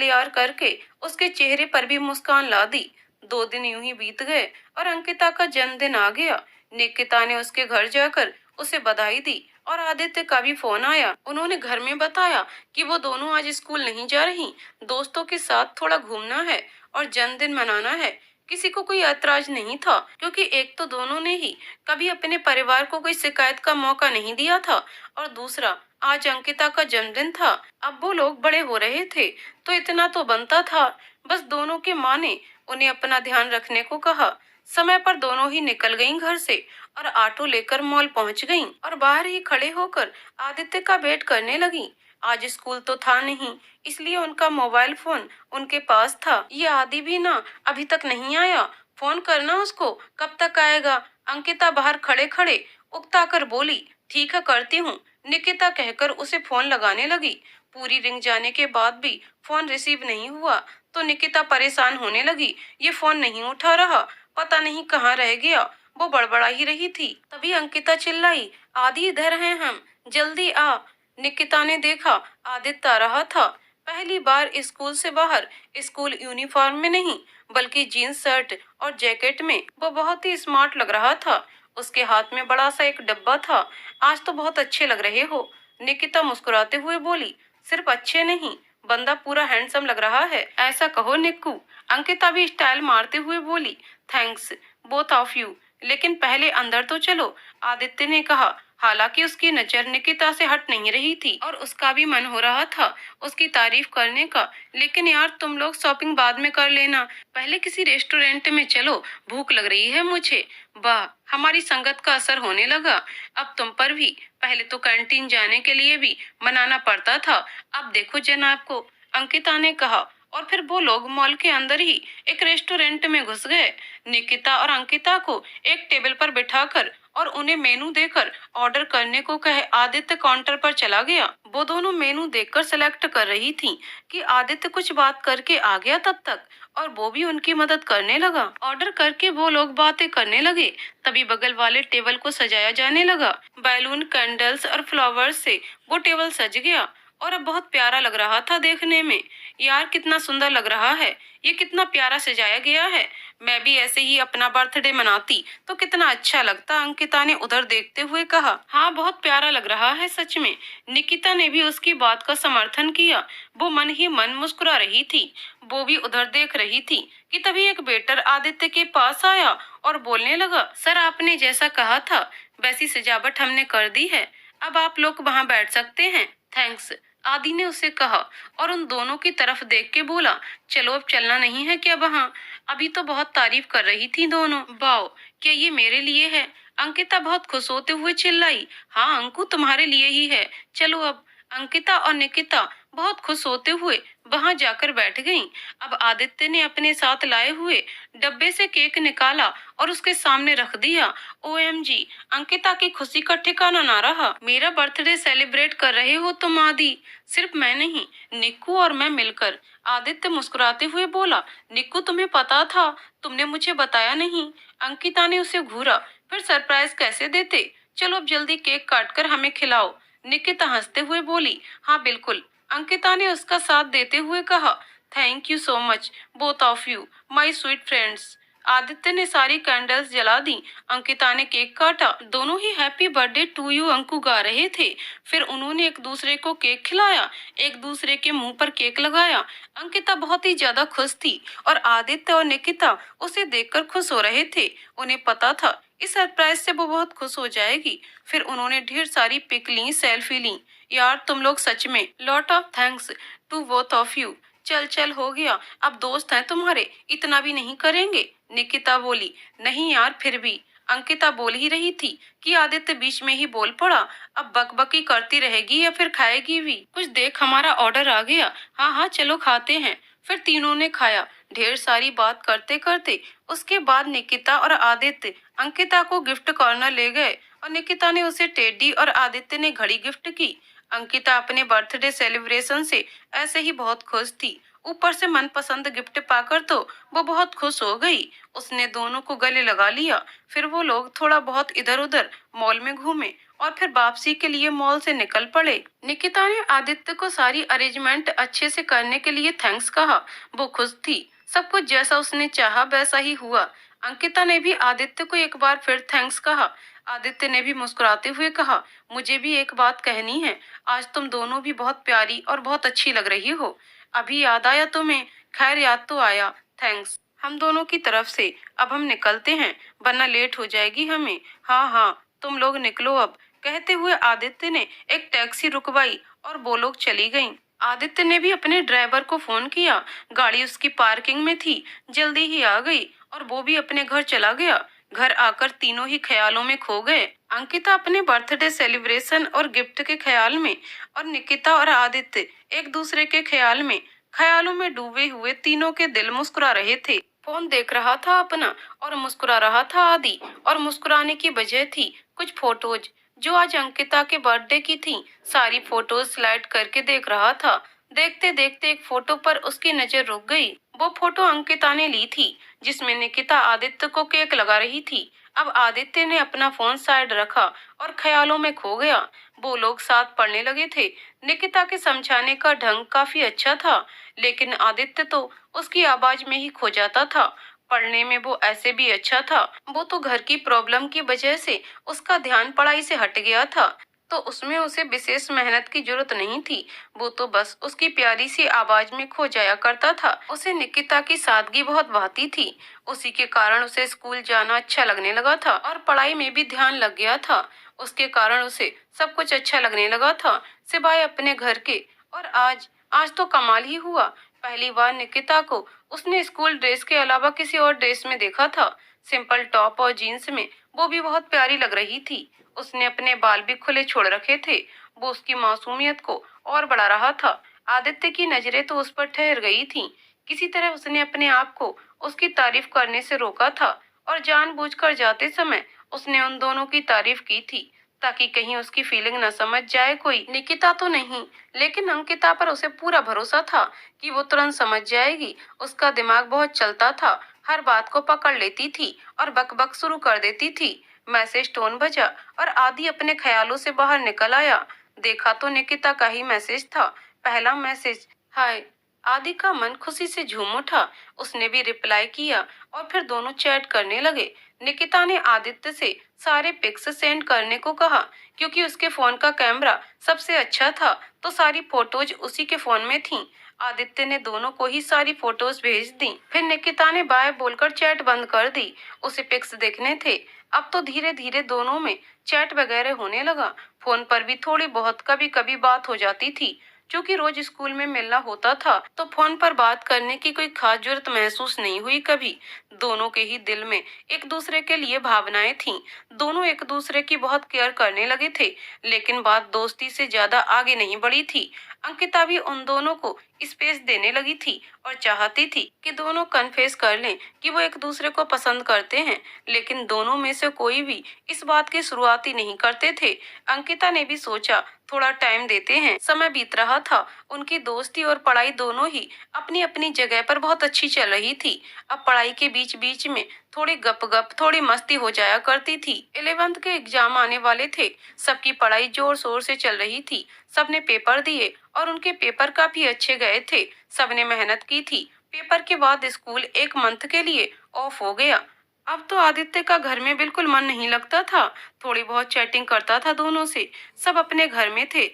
यार करके उसके चेहरे पर भी मुस्कान ला दी। 2 दिन यूं ही बीत गए और अंकिता का जन्मदिन आ गया। निकिता ने उसके घर जाकर उसे बधाई दी और आदित्य का भी फोन आया। उन्होंने घर में बताया कि वो दोनों आज स्कूल नहीं जा रही, दोस्तों के साथ थोड़ा घूमना है और जन्मदिन मनाना है। किसी को कोई ऐतराज नहीं था, क्योंकि एक तो दोनों ने ही कभी अपने परिवार को कोई शिकायत का मौका नहीं दिया था और दूसरा आज अंकिता का जन्मदिन था। अब वो लोग बड़े हो रहे थे, तो इतना तो बनता था। बस दोनों की माँ ने उन्हें अपना ध्यान रखने को कहा। समय पर दोनों ही निकल गईं घर से और ऑटो लेकर मॉल पहुंच गईं और बाहर ही खड़े होकर आदित्य का वेट करने लगीं। आज स्कूल तो था नहीं, इसलिए उनका मोबाइल फोन उनके पास था। ये आदि भी ना अभी तक नहीं आया, फोन करना उसको, कब तक आएगा। अंकिता बाहर खड़े खड़े उकता कर बोली, ठीक है करती हूँ। निकिता कहकर उसे फोन लगाने लगी। पूरी रिंग जाने के बाद भी फोन रिसीव नहीं हुआ, तो निकिता परेशान होने लगी। ये फोन नहीं उठा रहा, पता नहीं कहाँ रह गया। वो बड़बड़ा ही रही थी, तभी अंकिता चिल्लाई, आदि इधर हैं हम, जल्दी आ। निकिता ने देखा आदित्य आ रहा था। पहली बार स्कूल से बाहर, स्कूल यूनिफॉर्म में नहीं बल्कि जीन्स शर्ट और जैकेट में। वो बहुत ही स्मार्ट लग रहा था। उसके हाथ में बड़ा सा एक डब्बा था। आज तो बहुत अच्छे लग रहे हो, निकिता मुस्कुराते हुए बोली। सिर्फ अच्छे नहीं, बंदा पूरा हैंडसम लग रहा है, ऐसा कहो निक्कू। अंकिता भी स्टाइल मारते हुए बोली, थैंक्स बोथ ऑफ यू, लेकिन पहले अंदर तो चलो, आदित्य ने कहा। हालांकि उसकी नजर निकिता से हट नहीं रही थी और उसका भी मन हो रहा था उसकी तारीफ करने का। लेकिन यार तुम लोग शॉपिंग बाद में कर लेना, पहले किसी रेस्टोरेंट में चलो, भूख लग रही है मुझे। वाह, हमारी संगत का असर होने लगा। अब तुम पर भी, पहले तो कैंटीन जाने के लिए भी मनाना पड़ता था, अब देखो जनाब को, अंकिता ने कहा। और फिर वो लोग मॉल के अंदर ही एक रेस्टोरेंट में घुस गए। निकिता और अंकिता को एक टेबल पर बिठाकर और उन्हें मेनू देकर ऑर्डर करने को कहे आदित्य काउंटर पर चला गया। वो दोनों मेनू देखकर सेलेक्ट कर रही थीं कि आदित्य कुछ बात करके आ गया तब तक, और वो भी उनकी मदद करने लगा। ऑर्डर करके वो लोग बातें करने लगे। तभी बगल वाले टेबल को सजाया जाने लगा। बैलून, कैंडल्स और फ्लावर्स से वो टेबल सज गया और अब बहुत प्यारा लग रहा था देखने में। यार कितना सुंदर लग रहा है, ये कितना प्यारा सजाया गया है। मैं भी ऐसे ही अपना बर्थडे मनाती तो कितना अच्छा लगता, अंकिता ने उधर देखते हुए कहा। हाँ बहुत प्यारा लग रहा है सच में। निकिता ने भी उसकी बात का समर्थन किया। वो मन ही मन मुस्कुरा रही थी। वो भी उधर देख रही थी कि तभी एक वेटर आदित्य के पास आया और बोलने लगा, सर आपने जैसा कहा था वैसी सजावट हमने कर दी है, अब आप लोग वहाँ बैठ सकते हैं। थैंक्स, आदि ने उसे कहा और उन दोनों की तरफ देख के बोला, चलो अब चलना नहीं है क्या वहाँ? अभी तो बहुत तारीफ कर रही थी दोनों। वाओ, क्या ये मेरे लिए है? अंकिता बहुत खुश होते हुए चिल्लाई, हाँ अंकु तुम्हारे लिए ही है, चलो अब। अंकिता और निकिता बहुत खुश होते हुए वहां जाकर बैठ गईं। अब आदित्य ने अपने साथ लाए हुए डब्बे से केक निकाला और उसके सामने रख दिया। ओएमजी, अंकिता की खुशी का ठिकाना ना रहा। मेरा बर्थडे सेलिब्रेट कर रहे हो तुम आदि? सिर्फ मैं नहीं, निक्कू और मैं मिलकर। आदित्य मुस्कुराते हुए बोला। निक्कू, तुम्हें पता था? तुमने मुझे बताया नहीं। अंकिता ने उसे घूरा। फिर सरप्राइज कैसे देते? चलो अब जल्दी केक काटकर हमें खिलाओ। निकिता हंसते हुए बोली। हाँ बिल्कुल, अंकिता ने उसका साथ देते हुए कहा। Thank you so much both of you my sweet friends. Aditya ने सारी कैंडल्स जला दी। अंकिता ने केक काटा। दोनों ही happy birthday to you Anku गा रहे थे। फिर उन्होंने एक दूसरे को केक खिलाया, एक दूसरे के मुंह पर केक लगाया। अंकिता बहुत ही ज्यादा खुश थी और आदित्य और निकिता उसे देखकर खुश हो रहे थे। उन्हें पता था इस सरप्राइज से वो बहुत खुश हो जाएगी। फिर उन्होंने ढेर सारी पिक ली, सेल्फी ली। यार तुम लोग सच में lot of thanks to both of you. चल चल हो गया, अब दोस्त हैं तुम्हारे, इतना भी नहीं करेंगे। निकिता बोली। नहीं यार फिर भी। अंकिता बोल ही रही थी कि आदित्य बीच में ही बोल पड़ा। अब बकबकी करती रहेगी या फिर खाएगी भी? कुछ देख, हमारा ऑर्डर आ गया। हाँ हाँ चलो खाते हैं। फिर तीनों ने खाया, ढेर सारी बात करते करते। उसके बाद निकिता और आदित्य अंकिता को गिफ्ट कॉर्नर ले गए और निकिता ने उसे टेडी और आदित्य ने घड़ी गिफ्ट की। अंकिता अपने बर्थडे सेलिब्रेशन से ऐसे ही बहुत खुश थी। ऊपर से मनपसंद गिफ्ट पाकर तो वो बहुत खुश हो गई। उसने दोनों को गले लगा लिया। फिर वो लोग थोड़ा बहुत इधर उधर मॉल में घूमे और फिर वापसी के लिए मॉल से निकल पड़े। निकिता ने आदित्य को सारी अरेंजमेंट अच्छे से करने के लिए थैंक्स कहा। वो खुश थी। सब कुछ जैसा उसने चाहा वैसा ही हुआ। अंकिता ने भी आदित्य को एक बार फिर थैंक्स कहा। आदित्य ने भी मुस्कुराते हुए कहा। मुझे भी एक बात कहनी है। आज तुम दोनों भी बहुत प्यारी और बहुत अच्छी लग रही हो। अभी याद आया तुम्हें? खैर याद तो आया, थैंक्स हम दोनों की तरफ से। अब हम निकलते हैं वरना लेट हो जाएगी हमें। हाँ हाँ तुम लोग निकलो अब। कहते हुए आदित्य ने एक टैक्सी रुकवाई और वो लोग चली गईं। आदित्य ने भी अपने ड्राइवर को फोन किया। गाड़ी उसकी पार्किंग में थी, जल्दी ही आ गई और वो भी अपने घर चला गया। घर आकर तीनों ही ख्यालों में खो गए। अंकिता अपने बर्थडे सेलिब्रेशन और गिफ्ट के ख्याल में और निकिता और आदित्य एक दूसरे के ख्यालों में डूबे हुए। तीनों के दिल मुस्कुरा रहे थे। फोन देख रहा था अपना और मुस्कुरा रहा था आदि। और मुस्कुराने की वजह थी कुछ फोटोज जो आज अंकिता के बर्थडे की थी। सारी फोटोज स्लाइड करके देख रहा था। देखते देखते एक फोटो पर उसकी नजर रुक गई। वो फोटो अंकिता ने ली थी जिसमें निकिता आदित्य को केक लगा रही थी। अब आदित्य ने अपना फोन साइड रखा और ख्यालों में खो गया। वो लोग साथ पढ़ने लगे थे। निकिता के समझाने का ढंग काफी अच्छा था, लेकिन आदित्य तो उसकी आवाज में ही खो जाता था। पढ़ने में वो ऐसे भी अच्छा था। वो तो घर की प्रॉब्लम की वजह से उसका ध्यान पढ़ाई से हट गया था, तो उसमें उसे विशेष मेहनत की जरूरत नहीं थी। वो तो बस उसकी प्यारी सी आवाज में खो जाया करता था। उसे निकिता की सादगी बहुत भाती थी। उसी के कारण उसे स्कूल जाना अच्छा लगने लगा था और पढ़ाई में भी ध्यान लग गया था। उसके कारण उसे सब कुछ अच्छा लगने लगा था, सिवाय अपने घर के। और आज आज तो कमाल ही हुआ। पहली बार निकिता को उसने स्कूल ड्रेस के अलावा किसी और ड्रेस में देखा था। सिंपल टॉप और जीन्स में वो भी बहुत प्यारी लग रही थी। उसने अपने बाल भी खुले छोड़ रखे थे। वो उसकी मासूमियत को और बढ़ा रहा था। आदित्य की नजरें तो उस पर ठहर गई थीं। किसी तरह उसने अपने आप को उसकी तारीफ करने से रोका था और जानबूझकर जाते समय उसने उन दोनों की तारीफ की थी ताकि कहीं उसकी फीलिंग न समझ जाए कोई। निकिता तो नहीं, लेकिन अंकिता पर उसे पूरा भरोसा था कि वो तुरंत समझ जाएगी। उसका दिमाग बहुत चलता था, हर बात को पकड़ लेती थी और बकबक शुरू कर देती थी। मैसेज टोन बजा और आदि अपने ख्यालों से बाहर निकल आया। देखा तो निकिता का ही मैसेज था। पहला मैसेज, हाय। आदि का मन खुशी से झूम उठा। उसने भी रिप्लाई किया और फिर दोनों चैट करने लगे। निकिता ने आदित्य से सारे पिक्स सेंड करने को कहा क्योंकि उसके फोन का कैमरा सबसे अच्छा था, तो सारी फोटोज उसी के फोन में थीं। आदित्य ने दोनों को ही सारी फोटोज भेज दी। फिर निकिता ने बाय बोलकर चैट बंद कर दी। उसे पिक्स देखने थे। अब तो धीरे धीरे दोनों में चैट वगैरह होने लगा। फोन पर भी थोड़ी बहुत कभी कभी बात हो जाती थी। जो कि रोज स्कूल में मिलना होता था, तो फोन पर बात करने की कोई खास जरूरत महसूस नहीं हुई कभी। दोनों के ही दिल में एक दूसरे के लिए भावनाएं थीं। दोनों एक दूसरे की बहुत केयर करने लगे थे, लेकिन बात दोस्ती से ज्यादा आगे नहीं बढ़ी थी। अंकिता भी उन दोनों को स्पेस देने लगी थी और चाहती थी कि दोनों कन्फेस कर लें कि वो एक दूसरे को पसंद करते हैं, लेकिन दोनों में से कोई भी इस बात की शुरुआत ही नहीं करते थे। अंकिता ने भी सोचा थोड़ा टाइम देते हैं। समय बीत रहा था। उनकी दोस्ती और पढ़ाई दोनों ही अपनी अपनी जगह पर बहुत अच्छी चल रही थी। अब पढ़ाई के बीच बीच में थोड़ी गप थोड़ी मस्ती हो जाया करती थी। 11th के एग्जाम आने वाले थे। सबकी पढ़ाई जोर शोर से चल रही थी। सबने पेपर दिए और उनके पेपर काफी अच्छे गए थे। सबने मेहनत की थी। पेपर के बाद स्कूल एक मंथ के लिए ऑफ हो गया। अब तो आदित्य का घर में बिल्कुल मन नहीं लगता था। थोड़ी बहुत चैटिंग करता था दोनों से। सब अपने घर में थे,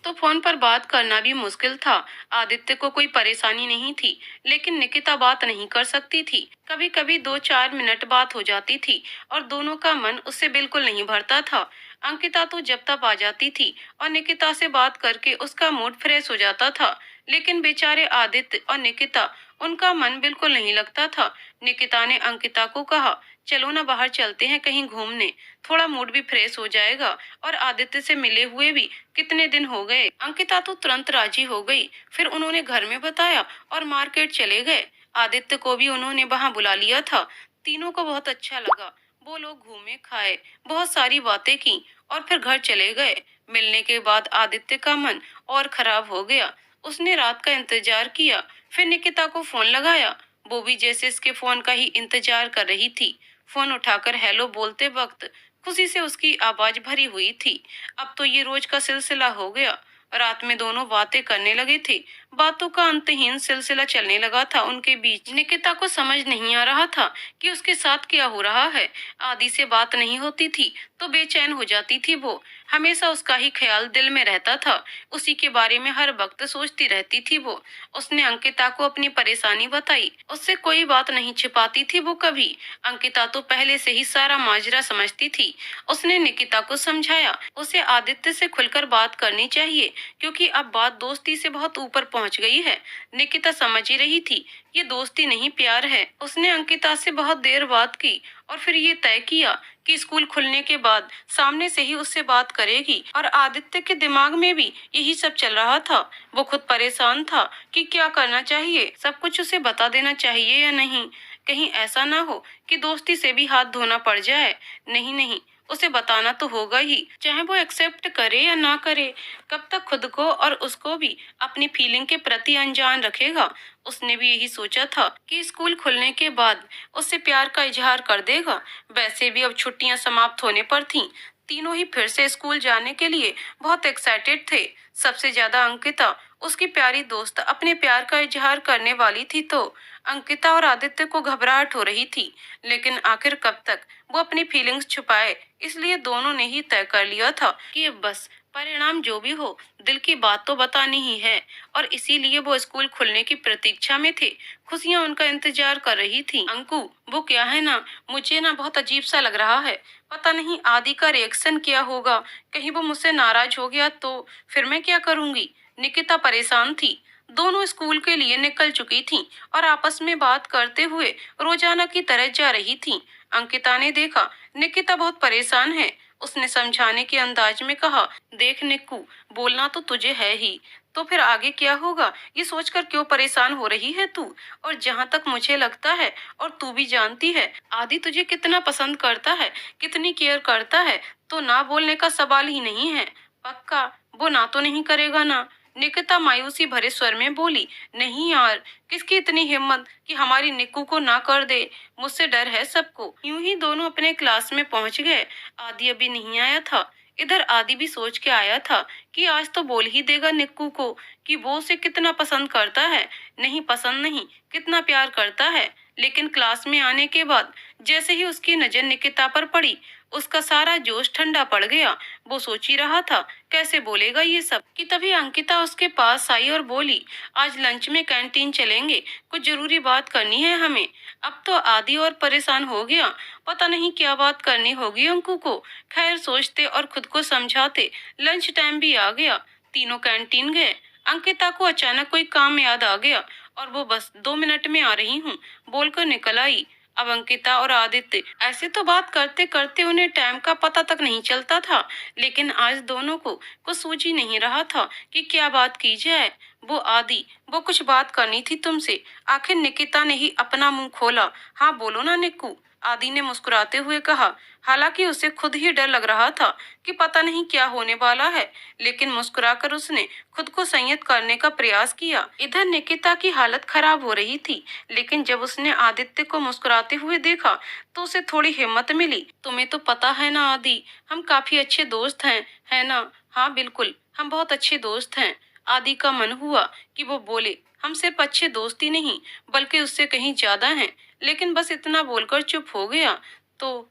तो फोन पर बात करना भी मुश्किल था। आदित्य को कोई परेशानी नहीं थी, लेकिन निकिता बात नहीं कर सकती थी। कभी कभी 2-4 मिनट बात हो जाती थी और दोनों का मन उससे बिल्कुल नहीं भरता था। अंकिता तो जब तक आ जाती थी और निकिता से बात करके उसका मूड फ्रेश हो जाता था, लेकिन बेचारे आदित्य और निकिता, उनका मन बिल्कुल नहीं लगता था। निकिता ने अंकिता को कहा, चलो ना बाहर चलते हैं कहीं घूमने, थोड़ा मूड भी फ्रेश हो जाएगा और आदित्य से मिले हुए भी कितने दिन हो गए। अंकिता तो तुरंत राजी हो गई। फिर उन्होंने घर में बताया और मार्केट चले गए। आदित्य को भी उन्होंने वहां बुला लिया था। तीनों को बहुत अच्छा लगा। वो लोग घूमे, खाए, बहुत सारी बातें की और फिर घर चले गए। मिलने के बाद आदित्य का मन और खराब हो गया। उसने रात का इंतजार किया, फिर निकिता को फोन लगाया। वो भी जैसे इसके फोन का ही इंतजार कर रही थी। फोन उठाकर हेलो बोलते वक्त खुशी से उसकी आवाज भरी हुई थी। अब तो ये रोज का सिलसिला हो गया। रात में दोनों बातें करने लगे थे। बातों का अंतहीन सिलसिला चलने लगा था उनके बीच। निकिता को समझ नहीं आ रहा था कि उसके साथ क्या हो रहा है। आदि से बात नहीं होती थी तो बेचैन हो जाती थी वो। हमेशा उसका ही ख्याल दिल में रहता था। उसी के बारे में हर वक्त सोचती रहती थी वो। उसने अंकिता को अपनी परेशानी बताई। उससे कोई बात नहीं छिपाती थी वो कभी। अंकिता तो पहले से ही सारा माजरा समझती थी। उसने निकिता को समझाया उसे आदित्य से खुलकर बात करनी चाहिए, क्योंकि अब बात दोस्ती से बहुत ऊपर पहुंच गई है। निकिता समझ ही रही थी ये दोस्ती नहीं प्यार है। उसने अंकिता से बहुत देर बात की और फिर ये तय किया कि स्कूल खुलने के बाद सामने से ही उससे बात करेगी। और आदित्य के दिमाग में भी यही सब चल रहा था। वो खुद परेशान था कि क्या करना चाहिए, सब कुछ उसे बता देना चाहिए या नहीं। कहीं ऐसा ना हो कि दोस्ती से भी हाथ धोना पड़ जाए। नहीं नहीं, उसे बताना तो होगा ही, चाहे वो एक्सेप्ट करे या ना करे। कब तक खुद को और उसको भी अपनी फीलिंग के प्रति अनजान रखेगा। उसने भी यही सोचा था कि स्कूल खुलने के बाद उससे प्यार का इजहार कर देगा। वैसे भी अब छुट्टियां समाप्त होने पर थीं। तीनों ही फिर से स्कूल जाने के लिए बहुत एक्साइटेड थे। सबसे ज्यादा अंकिता, उसकी प्यारी दोस्त, अपने प्यार का इजहार करने वाली थी, तो अंकिता और आदित्य को घबराहट हो रही थी। लेकिन आखिर कब तक वो अपनी फीलिंग्स छुपाए, इसलिए दोनों ने ही तय कर लिया था कि अब बस परिणाम जो भी हो, दिल की बात तो बतानी ही है। और इसीलिए वो स्कूल खुलने की प्रतीक्षा में थे। खुशियां उनका इंतजार कर रही थी। अंकु, वो क्या है ना, मुझे ना बहुत अजीब सा लग रहा है। पता नहीं आदि का रिएक्शन क्या होगा। कहीं वो मुझसे नाराज हो गया तो फिर मैं क्या करूंगी। निकिता परेशान थी। दोनों स्कूल के लिए निकल चुकी थीं और आपस में बात करते हुए रोजाना की तरह जा रही थीं। अंकिता ने देखा निकिता बहुत परेशान है। उसने समझाने के अंदाज में कहा, देख निक्कू, बोलना तो तुझे है ही, तो फिर आगे क्या होगा ये सोचकर क्यों परेशान हो रही है तू। और जहाँ तक मुझे लगता है और तू भी जानती है, आदि तुझे कितना पसंद करता है, कितनी केयर करता है, तो ना बोलने का सवाल ही नहीं है। पक्का वो ना तो नहीं करेगा ना। निकिता मायूसी भरे स्वर में बोली, नहीं यार, किसकी इतनी हिम्मत कि हमारी निक्कू को ना कर दे। मुझसे डर है सबको। यूं ही दोनों अपने क्लास में पहुंच गए। आदि अभी नहीं आया था। इधर आदि भी सोच के आया था कि आज तो बोल ही देगा निक्कू को कि वो उसे कितना पसंद करता है। नहीं पसंद नहीं, कितना प्यार करता है। लेकिन क्लास में आने के बाद जैसे ही उसकी नजर निकिता पर पड़ी, उसका सारा जोश ठंडा पड़ गया। वो सोच ही रहा था कैसे बोलेगा ये सब, कि तभी अंकिता उसके पास आई और बोली, आज लंच में कैंटीन चलेंगे, कुछ जरूरी बात करनी है हमें। अब तो आदि और परेशान हो गया। पता नहीं क्या बात करनी होगी अंकु को। खैर सोचते और खुद को समझाते लंच टाइम भी आ गया। तीनों कैंटीन गए। अंकिता को अचानक कोई काम याद आ गया और वो बस 2 मिनट में आ रही हूँ बोलकर निकल आई। अब अंकिता और आदित्य ऐसे तो बात करते करते उन्हें टाइम का पता तक नहीं चलता था, लेकिन आज दोनों को कुछ सूझ ही नहीं रहा था कि क्या बात की जाए। वो आदि, वो कुछ बात करनी थी तुमसे। आखिर निकिता ने ही अपना मुंह खोला। हाँ बोलो ना निक्कू, आदि ने मुस्कुराते हुए कहा। हालांकि उसे खुद ही डर लग रहा था कि पता नहीं क्या होने वाला है, लेकिन मुस्कुराकर उसने खुद को संयत करने का प्रयास किया। इधर निकिता की हालत खराब हो रही थी, लेकिन जब उसने आदित्य को मुस्कुराते हुए देखा तो उसे थोड़ी हिम्मत मिली। तुम्हें तो पता है ना आदि, हम काफी अच्छे दोस्त हैं, है ना? हाँ बिल्कुल, हम बहुत अच्छे दोस्त हैं। आदि का मन हुआ कि वो बोले, हम सिर्फ अच्छे दोस्त ही नहीं बल्कि उससे कहीं ज्यादा हैं, लेकिन बस इतना बोलकर चुप हो गया। तो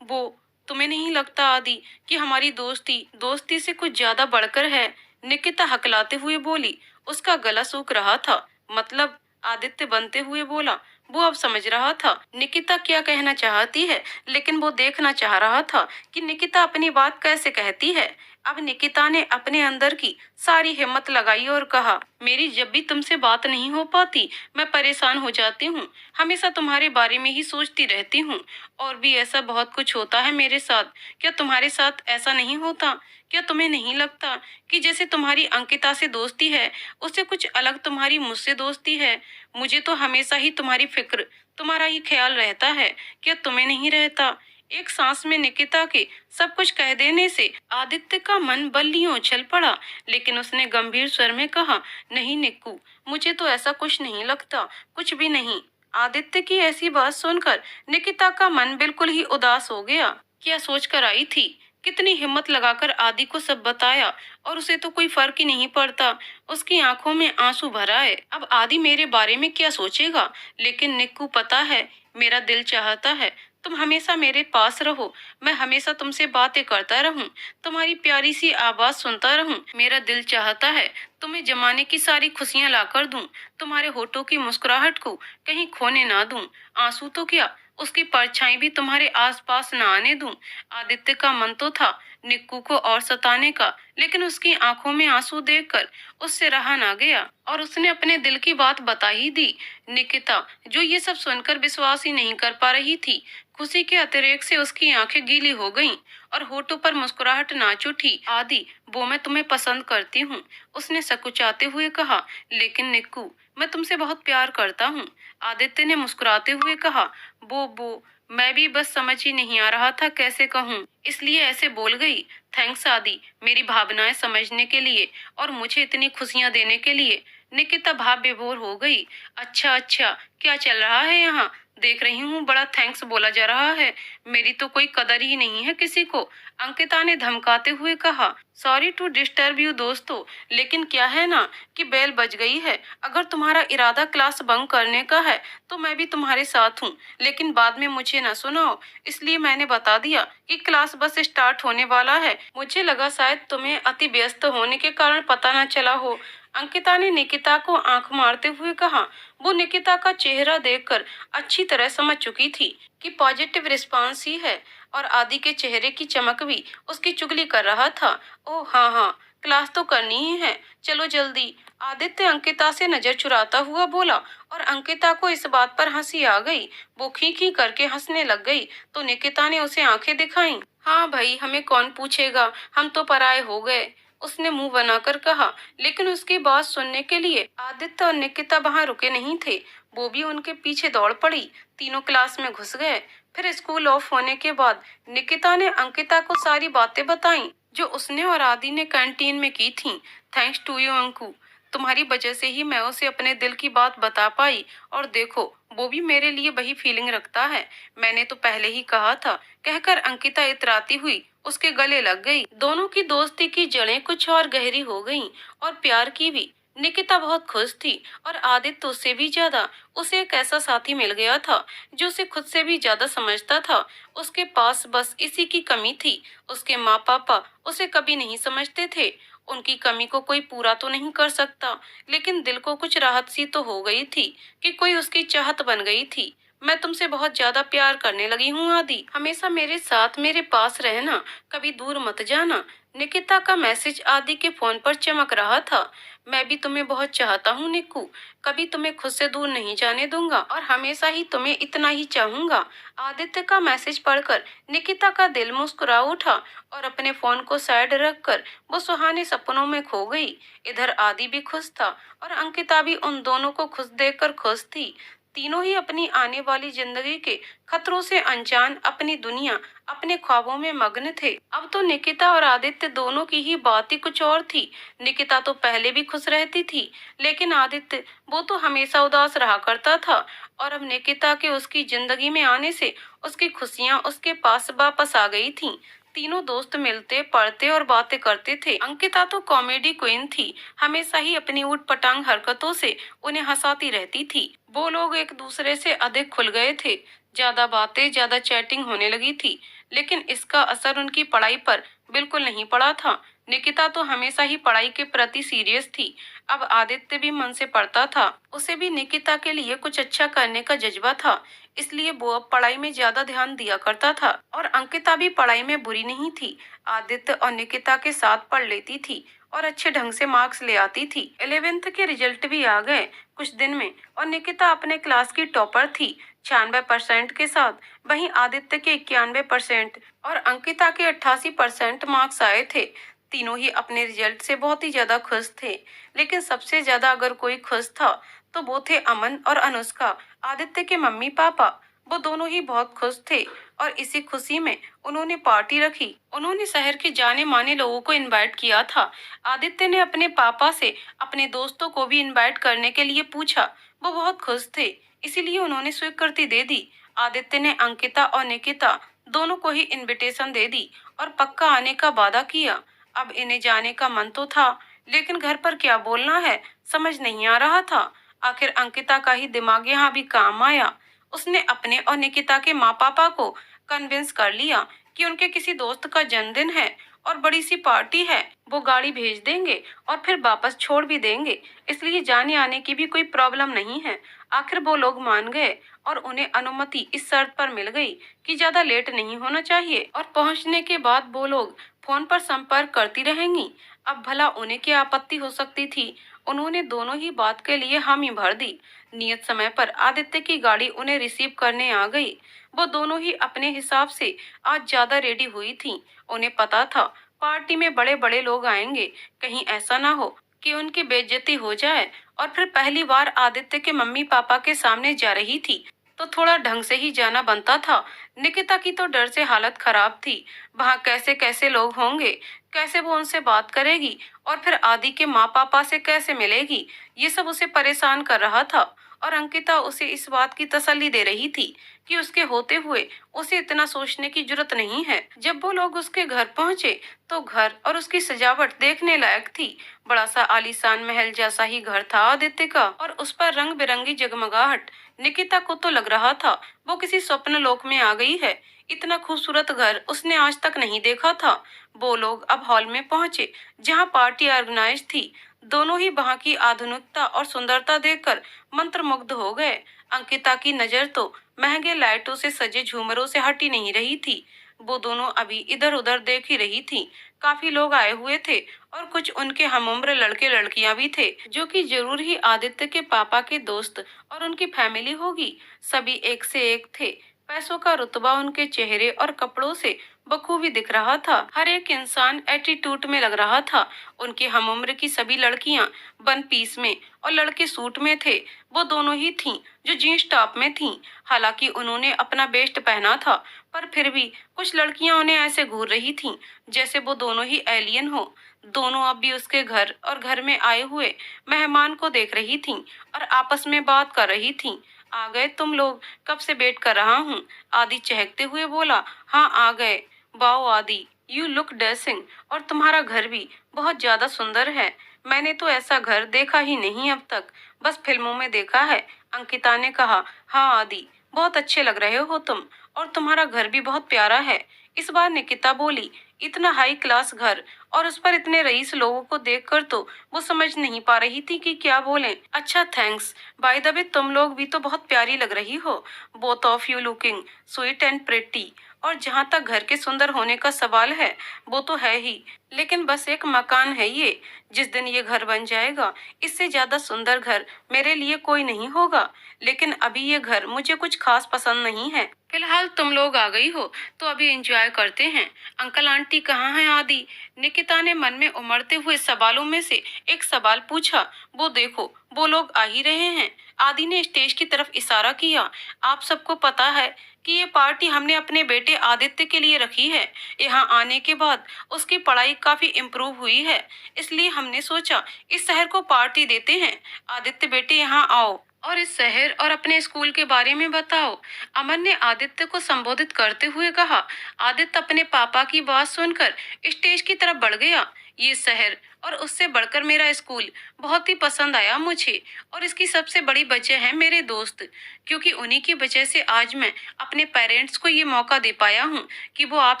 वो, तुम्हें नहीं लगता आदि कि हमारी दोस्ती दोस्ती से कुछ ज्यादा बढ़कर है? निकिता हकलाते हुए बोली। उसका गला सूख रहा था। मतलब? आदित्य बनते हुए बोला। वो अब समझ रहा था निकिता क्या कहना चाहती है, लेकिन वो देखना चाह रहा था कि निकिता अपनी बात कैसे कहती है। अब निकिता ने अपने अंदर की सारी हिम्मत लगाई और कहा, मेरी जब भी तुमसे बात नहीं हो पाती मैं परेशान हो जाती हूँ। हमेशा तुम्हारे बारे में ही सोचती रहती हूँ। और भी ऐसा बहुत कुछ होता है मेरे साथ। क्या तुम्हारे साथ ऐसा नहीं होता? क्या तुम्हें नहीं लगता कि जैसे तुम्हारी अंकिता से दोस्ती है, उससे कुछ अलग तुम्हारी मुझसे दोस्ती है? मुझे तो हमेशा ही तुम्हारी फिक्र, तुम्हारा ही ख्याल रहता है। क्या तुम्हें नहीं रहता? एक सांस में निकिता के सब कुछ कह देने से आदित्य का मन बल्लियों उछल पड़ा, लेकिन उसने गंभीर स्वर में कहा, नहीं निक्कू, मुझे तो ऐसा कुछ नहीं लगता, कुछ भी नहीं। आदित्य की ऐसी बात सुनकर निकिता का मन बिल्कुल ही उदास हो गया। क्या सोचकर आई थी? कितनी हिम्मत लगाकर आदि को सब बताया और उसे तो कोई फर्क ही नहीं पड़ता। उसकी आंखों में आंसू भर आए। अब आदि मेरे बारे में क्या सोचेगा? लेकिन निक्कू, पता है, मेरा दिल चाहता है तुम हमेशा मेरे पास रहो। मैं हमेशा तुमसे बातें करता रहूं, तुम्हारी प्यारी सी आवाज सुनता रहूं। मेरा दिल चाहता है तुम्हें जमाने की सारी खुशियां लाकर दूं, तुम्हारे होठों की मुस्कुराहट को कहीं खोने ना दूं। आंसू तो क्या, उसकी परछाई भी तुम्हारे आसपास न आने दूं। आदित्य का मन तो था निक्कू को और सताने का, लेकिन उसकी आंखों में आंसू देखकर उससे रहा ना गया और उसने अपने दिल की बात बता ही दी। निकिता, जो ये सब सुनकर विश्वास ही नहीं कर पा रही थी, खुशी के अतिरेक से उसकी आंखें गीली हो गईं और होठों पर मुस्कुराहट नाच उठी। आदि, वो मैं तुम्हें पसंद करती हूँ, उसने सकुचाते हुए कहा। लेकिन निक्कू, मैं तुमसे बहुत प्यार करता हूँ, आदित्य ने मुस्कुराते हुए कहा। वो मैं भी बस समझ ही नहीं आ रहा था कैसे कहूँ, इसलिए ऐसे बोल गई। थैंक्स आदि, मेरी भावनाएं समझने के लिए और मुझे इतनी खुशियां देने के लिए। निकिता भाव विभोर हो गई। अच्छा अच्छा, क्या चल रहा है यहाँ? देख रही हूँ बड़ा थैंक्स बोला जा रहा है। मेरी तो कोई कदर ही नहीं है किसी को, अंकिता ने धमकाते हुए कहा। सॉरी टू डिस्टर्ब यू दोस्तों, लेकिन क्या है ना कि बेल बज गई है। अगर तुम्हारा इरादा क्लास बंक करने का है तो मैं भी तुम्हारे साथ हूँ, लेकिन बाद में मुझे ना सुनाओ, इसलिए मैंने बता दिया कि क्लास बस स्टार्ट होने वाला है। मुझे लगा शायद तुम्हें अति व्यस्त होने के कारण पता न चला हो, अंकिता ने निकिता को आंख मारते हुए कहा। वो निकिता का चेहरा देखकर अच्छी तरह समझ चुकी थी कि पॉजिटिव रिस्पांस ही है और आदि के चेहरे की चमक भी उसकी चुगली कर रहा था। ओह हाँ हाँ, क्लास तो करनी ही है, चलो जल्दी, आदित्य अंकिता से नजर चुराता हुआ बोला और अंकिता को इस बात पर हंसी आ गई। वो खी खी करके हंसने लग गई तो निकिता ने उसे आंखें दिखाई। हाँ भाई, हमें कौन पूछेगा, हम तो पराये हो गए, उसने मुंह बनाकर कहा। लेकिन उसकी बात सुनने के लिए आदित्य और निकिता वहां रुके नहीं थे, वो भी उनके पीछे दौड़ पड़ी। तीनों क्लास में घुस गए। फिर स्कूल ऑफ होने के बाद निकिता ने अंकिता को सारी बातें बताईं जो उसने और आदि ने कैंटीन में की थीं। थैंक्स टू यू अंकु, तुम्हारी वजह से ही मैं उसे अपने दिल की बात बता पाई और देखो, वो भी मेरे लिए वही फीलिंग रखता है। मैंने तो पहले ही कहा था, कहकर अंकिता इतराती हुई उसके गले लग गई। दोनों की दोस्ती की जड़ें कुछ और गहरी हो गईं और प्यार की भी। निकिता बहुत खुश थी और आदित्य उससे भी ज्यादा। उसे एक ऐसा साथी मिल गया था जो उसे खुद से भी ज्यादा समझता था। उसके पास बस इसी की कमी थी। उसके माँ पापा उसे कभी नहीं समझते थे। उनकी कमी को कोई पूरा तो नहीं कर सकता, लेकिन दिल को कुछ राहत सी तो हो गई थी कि कोई उसकी चाहत बन गई थी। मैं तुमसे बहुत ज्यादा प्यार करने लगी हूँ आदि, हमेशा मेरे साथ मेरे पास रहना, कभी दूर मत जाना। निकिता का मैसेज आदि के फोन पर चमक रहा था। मैं भी तुम्हें बहुत चाहता हूँ निक्कू, कभी तुम्हें खुद से दूर नहीं जाने दूंगा और हमेशा ही तुम्हें इतना ही चाहूंगा। आदित्य का मैसेज पढ़कर निकिता का दिल मुस्कुरा उठा और अपने फोन को साइड रखकर वो सुहाने सपनों में खो गई। इधर आदि भी खुश था और अंकिता भी उन दोनों को खुश देखकर खुश थी। तीनों ही अपनी आने वाली जिंदगी के खतरों से अनजान, अपनी दुनिया, अपने ख्वाबों में मग्न थे। अब तो निकिता और आदित्य दोनों की ही बात ही कुछ और थी। निकिता तो पहले भी खुश रहती थी, लेकिन आदित्य, वो तो हमेशा उदास रहा करता था। और अब निकिता के उसकी जिंदगी में आने से उसकी खुशियां उसके पास वापस आ गई थीं। तीनों दोस्त मिलते, पढ़ते और बातें करते थे। अंकिता तो कॉमेडी क्वीन थी, हमेशा ही अपनी ऊट-पटांग हरकतों से उन्हें हंसाती रहती थी। वो लोग एक दूसरे से अधिक खुल गए थे, ज्यादा बातें, ज्यादा चैटिंग होने लगी थी। लेकिन इसका असर उनकी पढ़ाई पर बिल्कुल नहीं पड़ा था। निकिता तो हमेशा ही पढ़ाई के प्रति सीरियस थी। अब आदित्य भी मन से पढ़ता था, उसे भी निकिता के लिए कुछ अच्छा करने का जज्बा था, इसलिए वो अब पढ़ाई में ज्यादा ध्यान दिया करता था। और अंकिता भी पढ़ाई में बुरी नहीं थी, आदित्य और निकिता के साथ पढ़ लेती थी और अच्छे ढंग से मार्क्स ले आती थी। 11th के रिजल्ट भी आ गए कुछ दिन में और निकिता अपने क्लास की टॉपर थी 96% के साथ। वहीं आदित्य के 91% और अंकिता के 88% मार्क्स आए थे। तीनों ही अपने रिजल्ट से बहुत ही ज्यादा खुश थे, लेकिन सबसे ज्यादा अगर कोई खुश था तो वो थे अमन और अनुष्का, आदित्य के मम्मी पापा। वो दोनों ही बहुत खुश थे और इसी खुशी में उन्होंने पार्टी रखी। उन्होंने शहर के जाने माने लोगों को इनवाइट किया था। आदित्य ने अपने पापा से अपने दोस्तों को भी इनवाइट करने के लिए पूछा। वो बहुत खुश थे, इसीलिए उन्होंने स्वीकृति दे दी। आदित्य ने अंकिता और निकिता दोनों को ही इनविटेशन दे दी और पक्का आने का वादा किया। अब इन्हें जाने का मन तो था, लेकिन घर पर क्या बोलना है समझ नहीं आ रहा था। आखिर अंकिता का ही दिमाग यहाँ भी काम आया। उसने अपने और निकिता के माँ पापा को कन्विंस कर लिया कि उनके किसी दोस्त का जन्मदिन है और बड़ी सी पार्टी है, वो गाड़ी भेज देंगे और फिर वापस छोड़ भी देंगे, इसलिए जाने आने की भी कोई प्रॉब्लम नहीं है। आखिर वो लोग मान गए और उन्हें अनुमति इस शर्त पर मिल गई कि ज्यादा लेट नहीं होना चाहिए और पहुंचने के बाद वो लोग फोन पर संपर्क करती रहेंगी। अब भला उन्हें क्या आपत्ति हो सकती थी। उन्होंने दोनों ही बात के लिए हामी भर दी। नियत समय पर आदित्य की गाड़ी उन्हें रिसीव करने आ गई। वो दोनों ही अपने हिसाब से आज ज्यादा रेडी हुई थीं। उन्हें पता था पार्टी में बड़े बड़े लोग आएंगे, कहीं ऐसा ना हो कि उनकी बेइज्जती हो जाए। और फिर पहली बार आदित्य के मम्मी पापा के सामने जा रही थी, तो थोड़ा ढंग से ही जाना बनता था। निकिता की तो डर से हालत खराब थी। वहाँ कैसे कैसे लोग होंगे, कैसे वो उनसे बात करेगी और फिर आदि के माँ पापा से कैसे मिलेगी, ये सब उसे परेशान कर रहा था। और अंकिता उसे इस बात की तसल्ली दे रही थी कि उसके होते हुए उसे इतना सोचने की जरूरत नहीं है। जब वो लोग उसके घर पहुंचे तो घर और उसकी सजावट देखने लायक थी। बड़ा सा आलीशान महल जैसा ही घर था आदित्य का और उस पर रंग बिरंगी जगमगाहट। निकिता को तो लग रहा था वो किसी स्वप्न लोक में आ गई है। इतना खूबसूरत घर उसने आज तक नहीं देखा था। वो लोग अब हॉल में पहुंचे जहां पार्टी ऑर्गेनाइज थी। दोनों ही वहां की आधुनिकता और सुंदरता देखकर मंत्रमुग्ध हो गए। अंकिता की नजर तो महंगे लाइटों से सजे झूमरों से हटी नहीं रही थी। वो दोनों अभी इधर उधर देख ही रही थी। काफी लोग आए हुए थे और कुछ उनके हमउम्र लड़के लड़कियां भी थे, जो कि जरूर ही आदित्य के पापा के दोस्त और उनकी फैमिली होगी। सभी एक से एक थे। पैसों का रुतबा उनके चेहरे और कपड़ों से बखूबी दिख रहा था। हर एक इंसान एटीट्यूड में लग रहा था। उनकी हमउम्र की सभी लड़कियां वन पीस में और लड़के सूट में थे। वो दोनों ही थीं जो जीन्स टॉप में थीं। हालांकि उन्होंने अपना बेस्ट पहना था, पर फिर भी कुछ लड़कियां उन्हें ऐसे घूर रही थीं जैसे वो दोनों ही एलियन हो। दोनों अब भी उसके घर और घर में आए हुए मेहमान को देख रही थीं और आपस में बात कर रही थीं। आ गए तुम लोग, कब से वेट कर रहा हूँ, आदि चहकते हुए बोला। हाँ आ गए। वाओ आदि, यू लुक डैशिंग, और तुम्हारा घर भी बहुत ज्यादा सुंदर है। मैंने तो ऐसा घर देखा ही नहीं अब तक, बस फिल्मों में देखा है। अंकिता ने कहा। हाँ आदि, बहुत अच्छे लग रहे हो तुम, और तुम्हारा घर भी बहुत प्यारा है। इस बार निकिता बोली। इतना हाई क्लास घर और उस पर इतने रईस लोगों को देखकर तो वो समझ नहीं पा रही थी कि क्या बोलें। अच्छा थैंक्स, बाय द वे तुम लोग भी तो बहुत प्यारी लग रही हो, both of you looking sweet and pretty. और जहाँ तक घर के सुंदर होने का सवाल है, वो तो है ही, लेकिन बस एक मकान है ये। जिस दिन ये घर बन जाएगा, इससे ज्यादा सुंदर घर मेरे लिए कोई नहीं होगा। लेकिन अभी ये घर मुझे कुछ खास पसंद नहीं है। फिलहाल तुम लोग आ गई हो तो अभी एंजॉय करते हैं। अंकल आंटी कहाँ हैं आदि? निकिता ने मन में उमड़ते हुए सवालों में से एक सवाल पूछा। वो देखो, वो लोग आ ही रहे हैं। आदि ने स्टेज की तरफ इशारा किया। आप सबको पता है कि ये पार्टी हमने अपने बेटे आदित्य के लिए रखी है। यहाँ आने के बाद उसकी पढ़ाई काफी इम्प्रूव हुई है, इसलिए हमने सोचा इस शहर को पार्टी देते हैं। आदित्य बेटे यहाँ आओ और इस शहर और अपने स्कूल के बारे में बताओ। अमन ने आदित्य को संबोधित करते हुए कहा। आदित्य अपने पापा की बात सुनकर स्टेज की तरफ बढ़ गया। ये शहर और उससे बढ़कर मेरा स्कूल बहुत ही पसंद आया मुझे, और इसकी सबसे बड़ी वजह है मेरे दोस्त, क्योंकि उन्हीं की वजह से आज मैं अपने पेरेंट्स को ये मौका दे पाया हूँ कि वो आप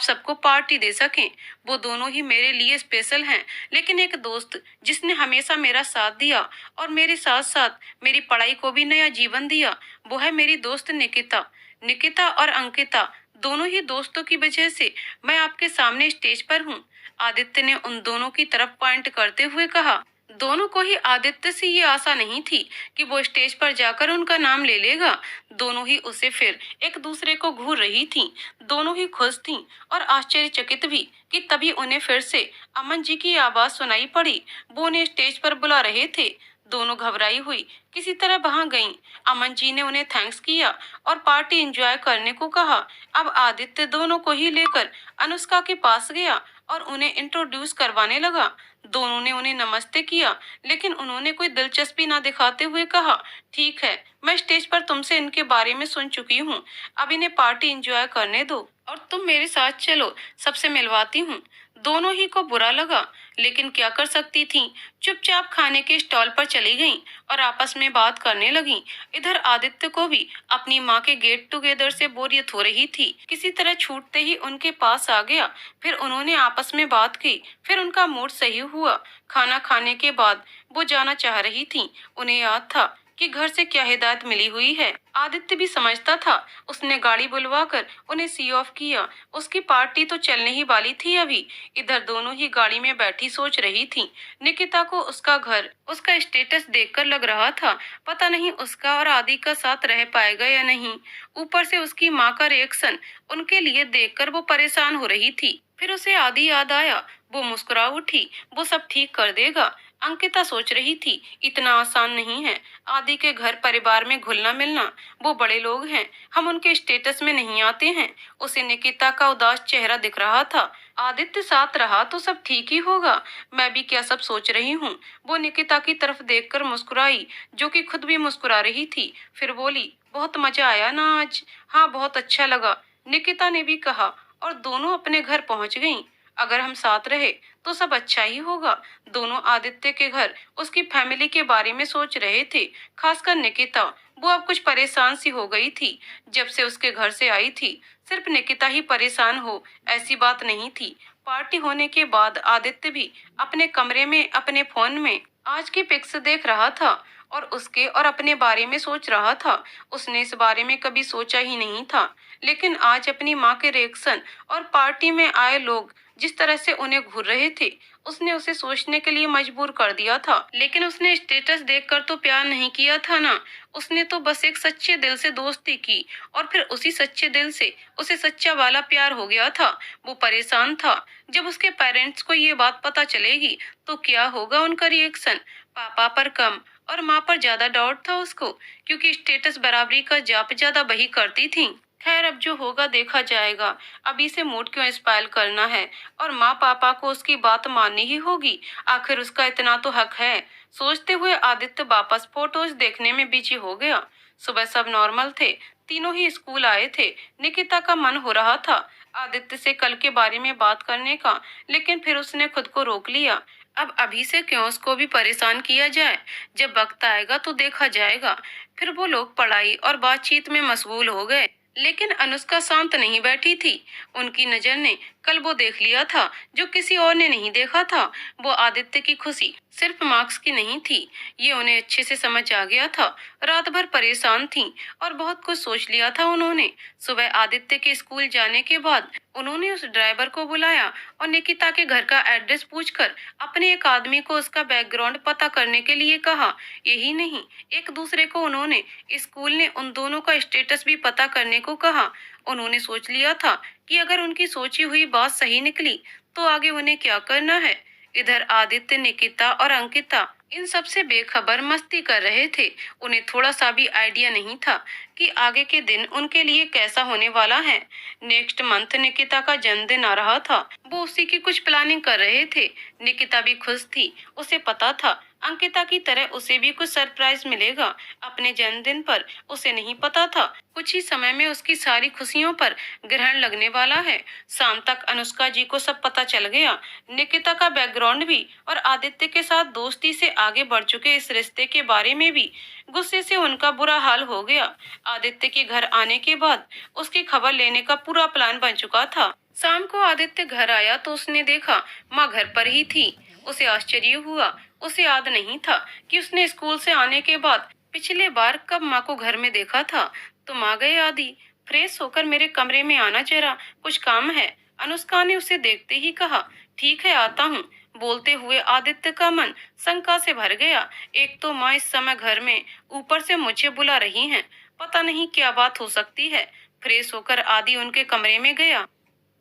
सबको पार्टी दे सकें। वो दोनों ही मेरे लिए स्पेशल हैं, लेकिन एक दोस्त जिसने हमेशा मेरा साथ दिया और मेरे साथ साथ मेरी पढ़ाई को भी नया जीवन दिया, वो है मेरी दोस्त निकिता। निकिता और अंकिता दोनों ही दोस्तों की वजह से मैं आपके सामने स्टेज पर हूँ। आदित्य ने उन दोनों की तरफ पॉइंट करते हुए कहा। दोनों को ही आदित्य से ये आशा नहीं थी कि वो स्टेज पर जाकर उनका नाम ले लेगा। दोनों ही उसे फिर एक दूसरे को घूर रही थीं। दोनों ही खुश थीं और आश्चर्यचकित भी कि तभी उन्हें फिर से अमन जी की आवाज सुनाई पड़ी। वो उन्हें स्टेज पर बुला रहे थे। दोनों घबराई हुई किसी तरह वहां गईं। अमन जी ने उन्हें थैंक्स किया और पार्टी एंजॉय करने को कहा। अब आदित्य दोनों को ही लेकर अनुष्का के पास गया और उन्हें इंट्रोड्यूस करवाने लगा। दोनों ने उन्हें नमस्ते किया, लेकिन उन्होंने कोई दिलचस्पी ना दिखाते हुए कहा, ठीक है, मैं स्टेज पर तुमसे इनके बारे में सुन चुकी हूँ, अब इन्हें पार्टी एंजॉय करने दो और तुम मेरे साथ चलो, सबसे मिलवाती हूँ। दोनों ही को बुरा लगा, लेकिन क्या कर सकती थीं? चुपचाप खाने के स्टॉल पर चली गईं और आपस में बात करने लगीं। इधर आदित्य को भी अपनी माँ के गेट टुगेदर से बोरियत हो रही थी। किसी तरह छूटते ही उनके पास आ गया। फिर उन्होंने आपस में बात की। फिर उनका मूड सही हुआ। खाना खाने के बाद वो जाना चाह रही थी। उन्हें याद था कि घर से क्या हिदायत मिली हुई है। आदित्य भी समझता था। उसने गाड़ी बुलवाकर उन्हें सी ऑफ किया। उसकी पार्टी तो चलने ही वाली थी अभी। इधर दोनों ही गाड़ी में बैठी सोच रही थीं। निकिता को उसका घर, उसका स्टेटस देखकर लग रहा था पता नहीं उसका और आदि का साथ रह पाएगा या नहीं। ऊपर से उसकी माँ का रिएक्शन उनके लिए देखकर वो परेशान हो रही थी। फिर उसे आदि याद आया। वो मुस्कुरा उठी। वो सब ठीक कर देगा। अंकिता सोच रही थी इतना आसान नहीं है आदि के घर परिवार में घुलना मिलना। वो बड़े लोग हैं, हम उनके स्टेटस में नहीं आते हैं। उसे निकिता का उदास चेहरा दिख रहा था। आदित्य साथ रहा तो सब ठीक ही होगा। मैं भी क्या सब सोच रही हूँ। वो निकिता की तरफ देखकर मुस्कुराई, जो कि खुद भी मुस्कुरा रही थी। फिर बोली, बहुत मजा आया ना आज? हाँ, बहुत अच्छा लगा, निकिता ने भी कहा, और दोनों अपने घर पहुंच गईं। अगर हम साथ रहे तो सब अच्छा ही होगा। दोनों आदित्य के घर, उसकी फैमिली के बारे में सोच रहे थे। खासकर निकिता, वो अब कुछ परेशान सी हो गई थी जब से उसके घर से आई थी। सिर्फ निकिता ही परेशान हो ऐसी बात नहीं थी। पार्टी होने के बाद आदित्य भी अपने कमरे में अपने फोन में आज की पिक्स देख रहा था और उसके और अपने बारे में सोच रहा था। उसने इस बारे में कभी सोचा ही नहीं था, लेकिन आज अपनी माँ के रिएक्शन और पार्टी में आए लोग जिस तरह से उन्हें घूर रहे थे, उसने उसे सोचने के लिए मजबूर कर दिया था। लेकिन उसने स्टेटस देखकर तो प्यार नहीं किया था ना। उसने तो बस एक सच्चे दिल से दोस्ती की और फिर उसी सच्चे दिल से उसे सच्चा वाला प्यार हो गया था। वो परेशान था। जब उसके पेरेंट्स को ये बात पता चलेगी तो क्या होगा उनका रिएक्शन। पापा पर कम और माँ पर ज्यादा डाउट था उसको, क्योंकि स्टेटस बराबरी का जाप ज्यादा वही करती थी। खैर, अब जो होगा देखा जाएगा। अभी से मूड क्यों स्पॉइल करना है, और माँ पापा को उसकी बात माननी ही होगी। आखिर उसका इतना तो हक है। सोचते हुए आदित्य वापस फोटोज देखने में बिजी हो गया। सुबह सब नॉर्मल थे। तीनों ही स्कूल आए थे। निकिता का मन हो रहा था आदित्य से कल के बारे में बात करने का, लेकिन फिर उसने खुद को रोक लिया। अब अभी से क्यों उसको भी परेशान किया जाए। जब वक्त आएगा तो देखा जाएगा। फिर वो लोग पढ़ाई और बातचीत में मशगूल हो गए। लेकिन अनुष्का शांत नहीं बैठी थी। उनकी नजर ने कल वो देख लिया था जो किसी और ने नहीं देखा था। वो आदित्य की खुशी सिर्फ मार्क्स की नहीं थी, ये उन्हें अच्छे से समझ आ गया था। रात भर परेशान थी और बहुत कुछ सोच लिया था उन्होंने। सुबह आदित्य के स्कूल जाने के बाद उन्होंने उस ड्राइवर को बुलाया और निकिता के घर का एड्रेस पूछकर अपने एक आदमी को उसका बैकग्राउंड पता करने के लिए कहा। यही नहीं, एक दूसरे को उन्होंने स्कूल ने उन दोनों का स्टेटस भी पता करने को कहा। उन्होंने सोच लिया था कि अगर उनकी सोची हुई बात सही निकली तो आगे उन्हें क्या करना है। इधर आदित्य, निकिता और अंकिता इन सब से बेखबर मस्ती कर रहे थे। उन्हें थोड़ा सा भी आइडिया नहीं था कि आगे के दिन उनके लिए कैसा होने वाला है। नेक्स्ट मंथ निकिता का जन्मदिन आ रहा था। वो उसी की कुछ प्लानिंग कर रहे थे। निकिता भी खुश थी, उसे पता था अंकिता की तरह उसे भी कुछ सरप्राइज मिलेगा अपने जन्मदिन पर। उसे नहीं पता था कुछ ही समय में उसकी सारी खुशियों पर ग्रहण लगने वाला है। शाम तक अनुष्का जी को सब पता चल गया, निकिता का बैकग्राउंड भी और आदित्य के साथ दोस्ती से आगे बढ़ चुके इस रिश्ते के बारे में भी। गुस्से से उनका बुरा हाल हो गया। आदित्य के घर आने के बाद उसकी खबर लेने का पूरा प्लान बन चुका था। शाम को आदित्य घर आया तो उसने देखा माँ घर पर ही थी। उसे आश्चर्य हुआ, उसे याद नहीं था कि उसने स्कूल से आने के बाद पिछले बार कब माँ को घर में देखा था। तुम आ गए आदि, फ्रेश होकर मेरे कमरे में आना जरा, कुछ काम है। अनुष्का ने उसे देखते ही कहा। ठीक है, आता हूँ। बोलते हुए आदित्य का मन शंका से भर गया। एक तो माँ इस समय घर में, ऊपर से मुझे बुला रही हैं। पता नहीं क्या बात हो सकती है। फ्रेश होकर आदि उनके कमरे में गया।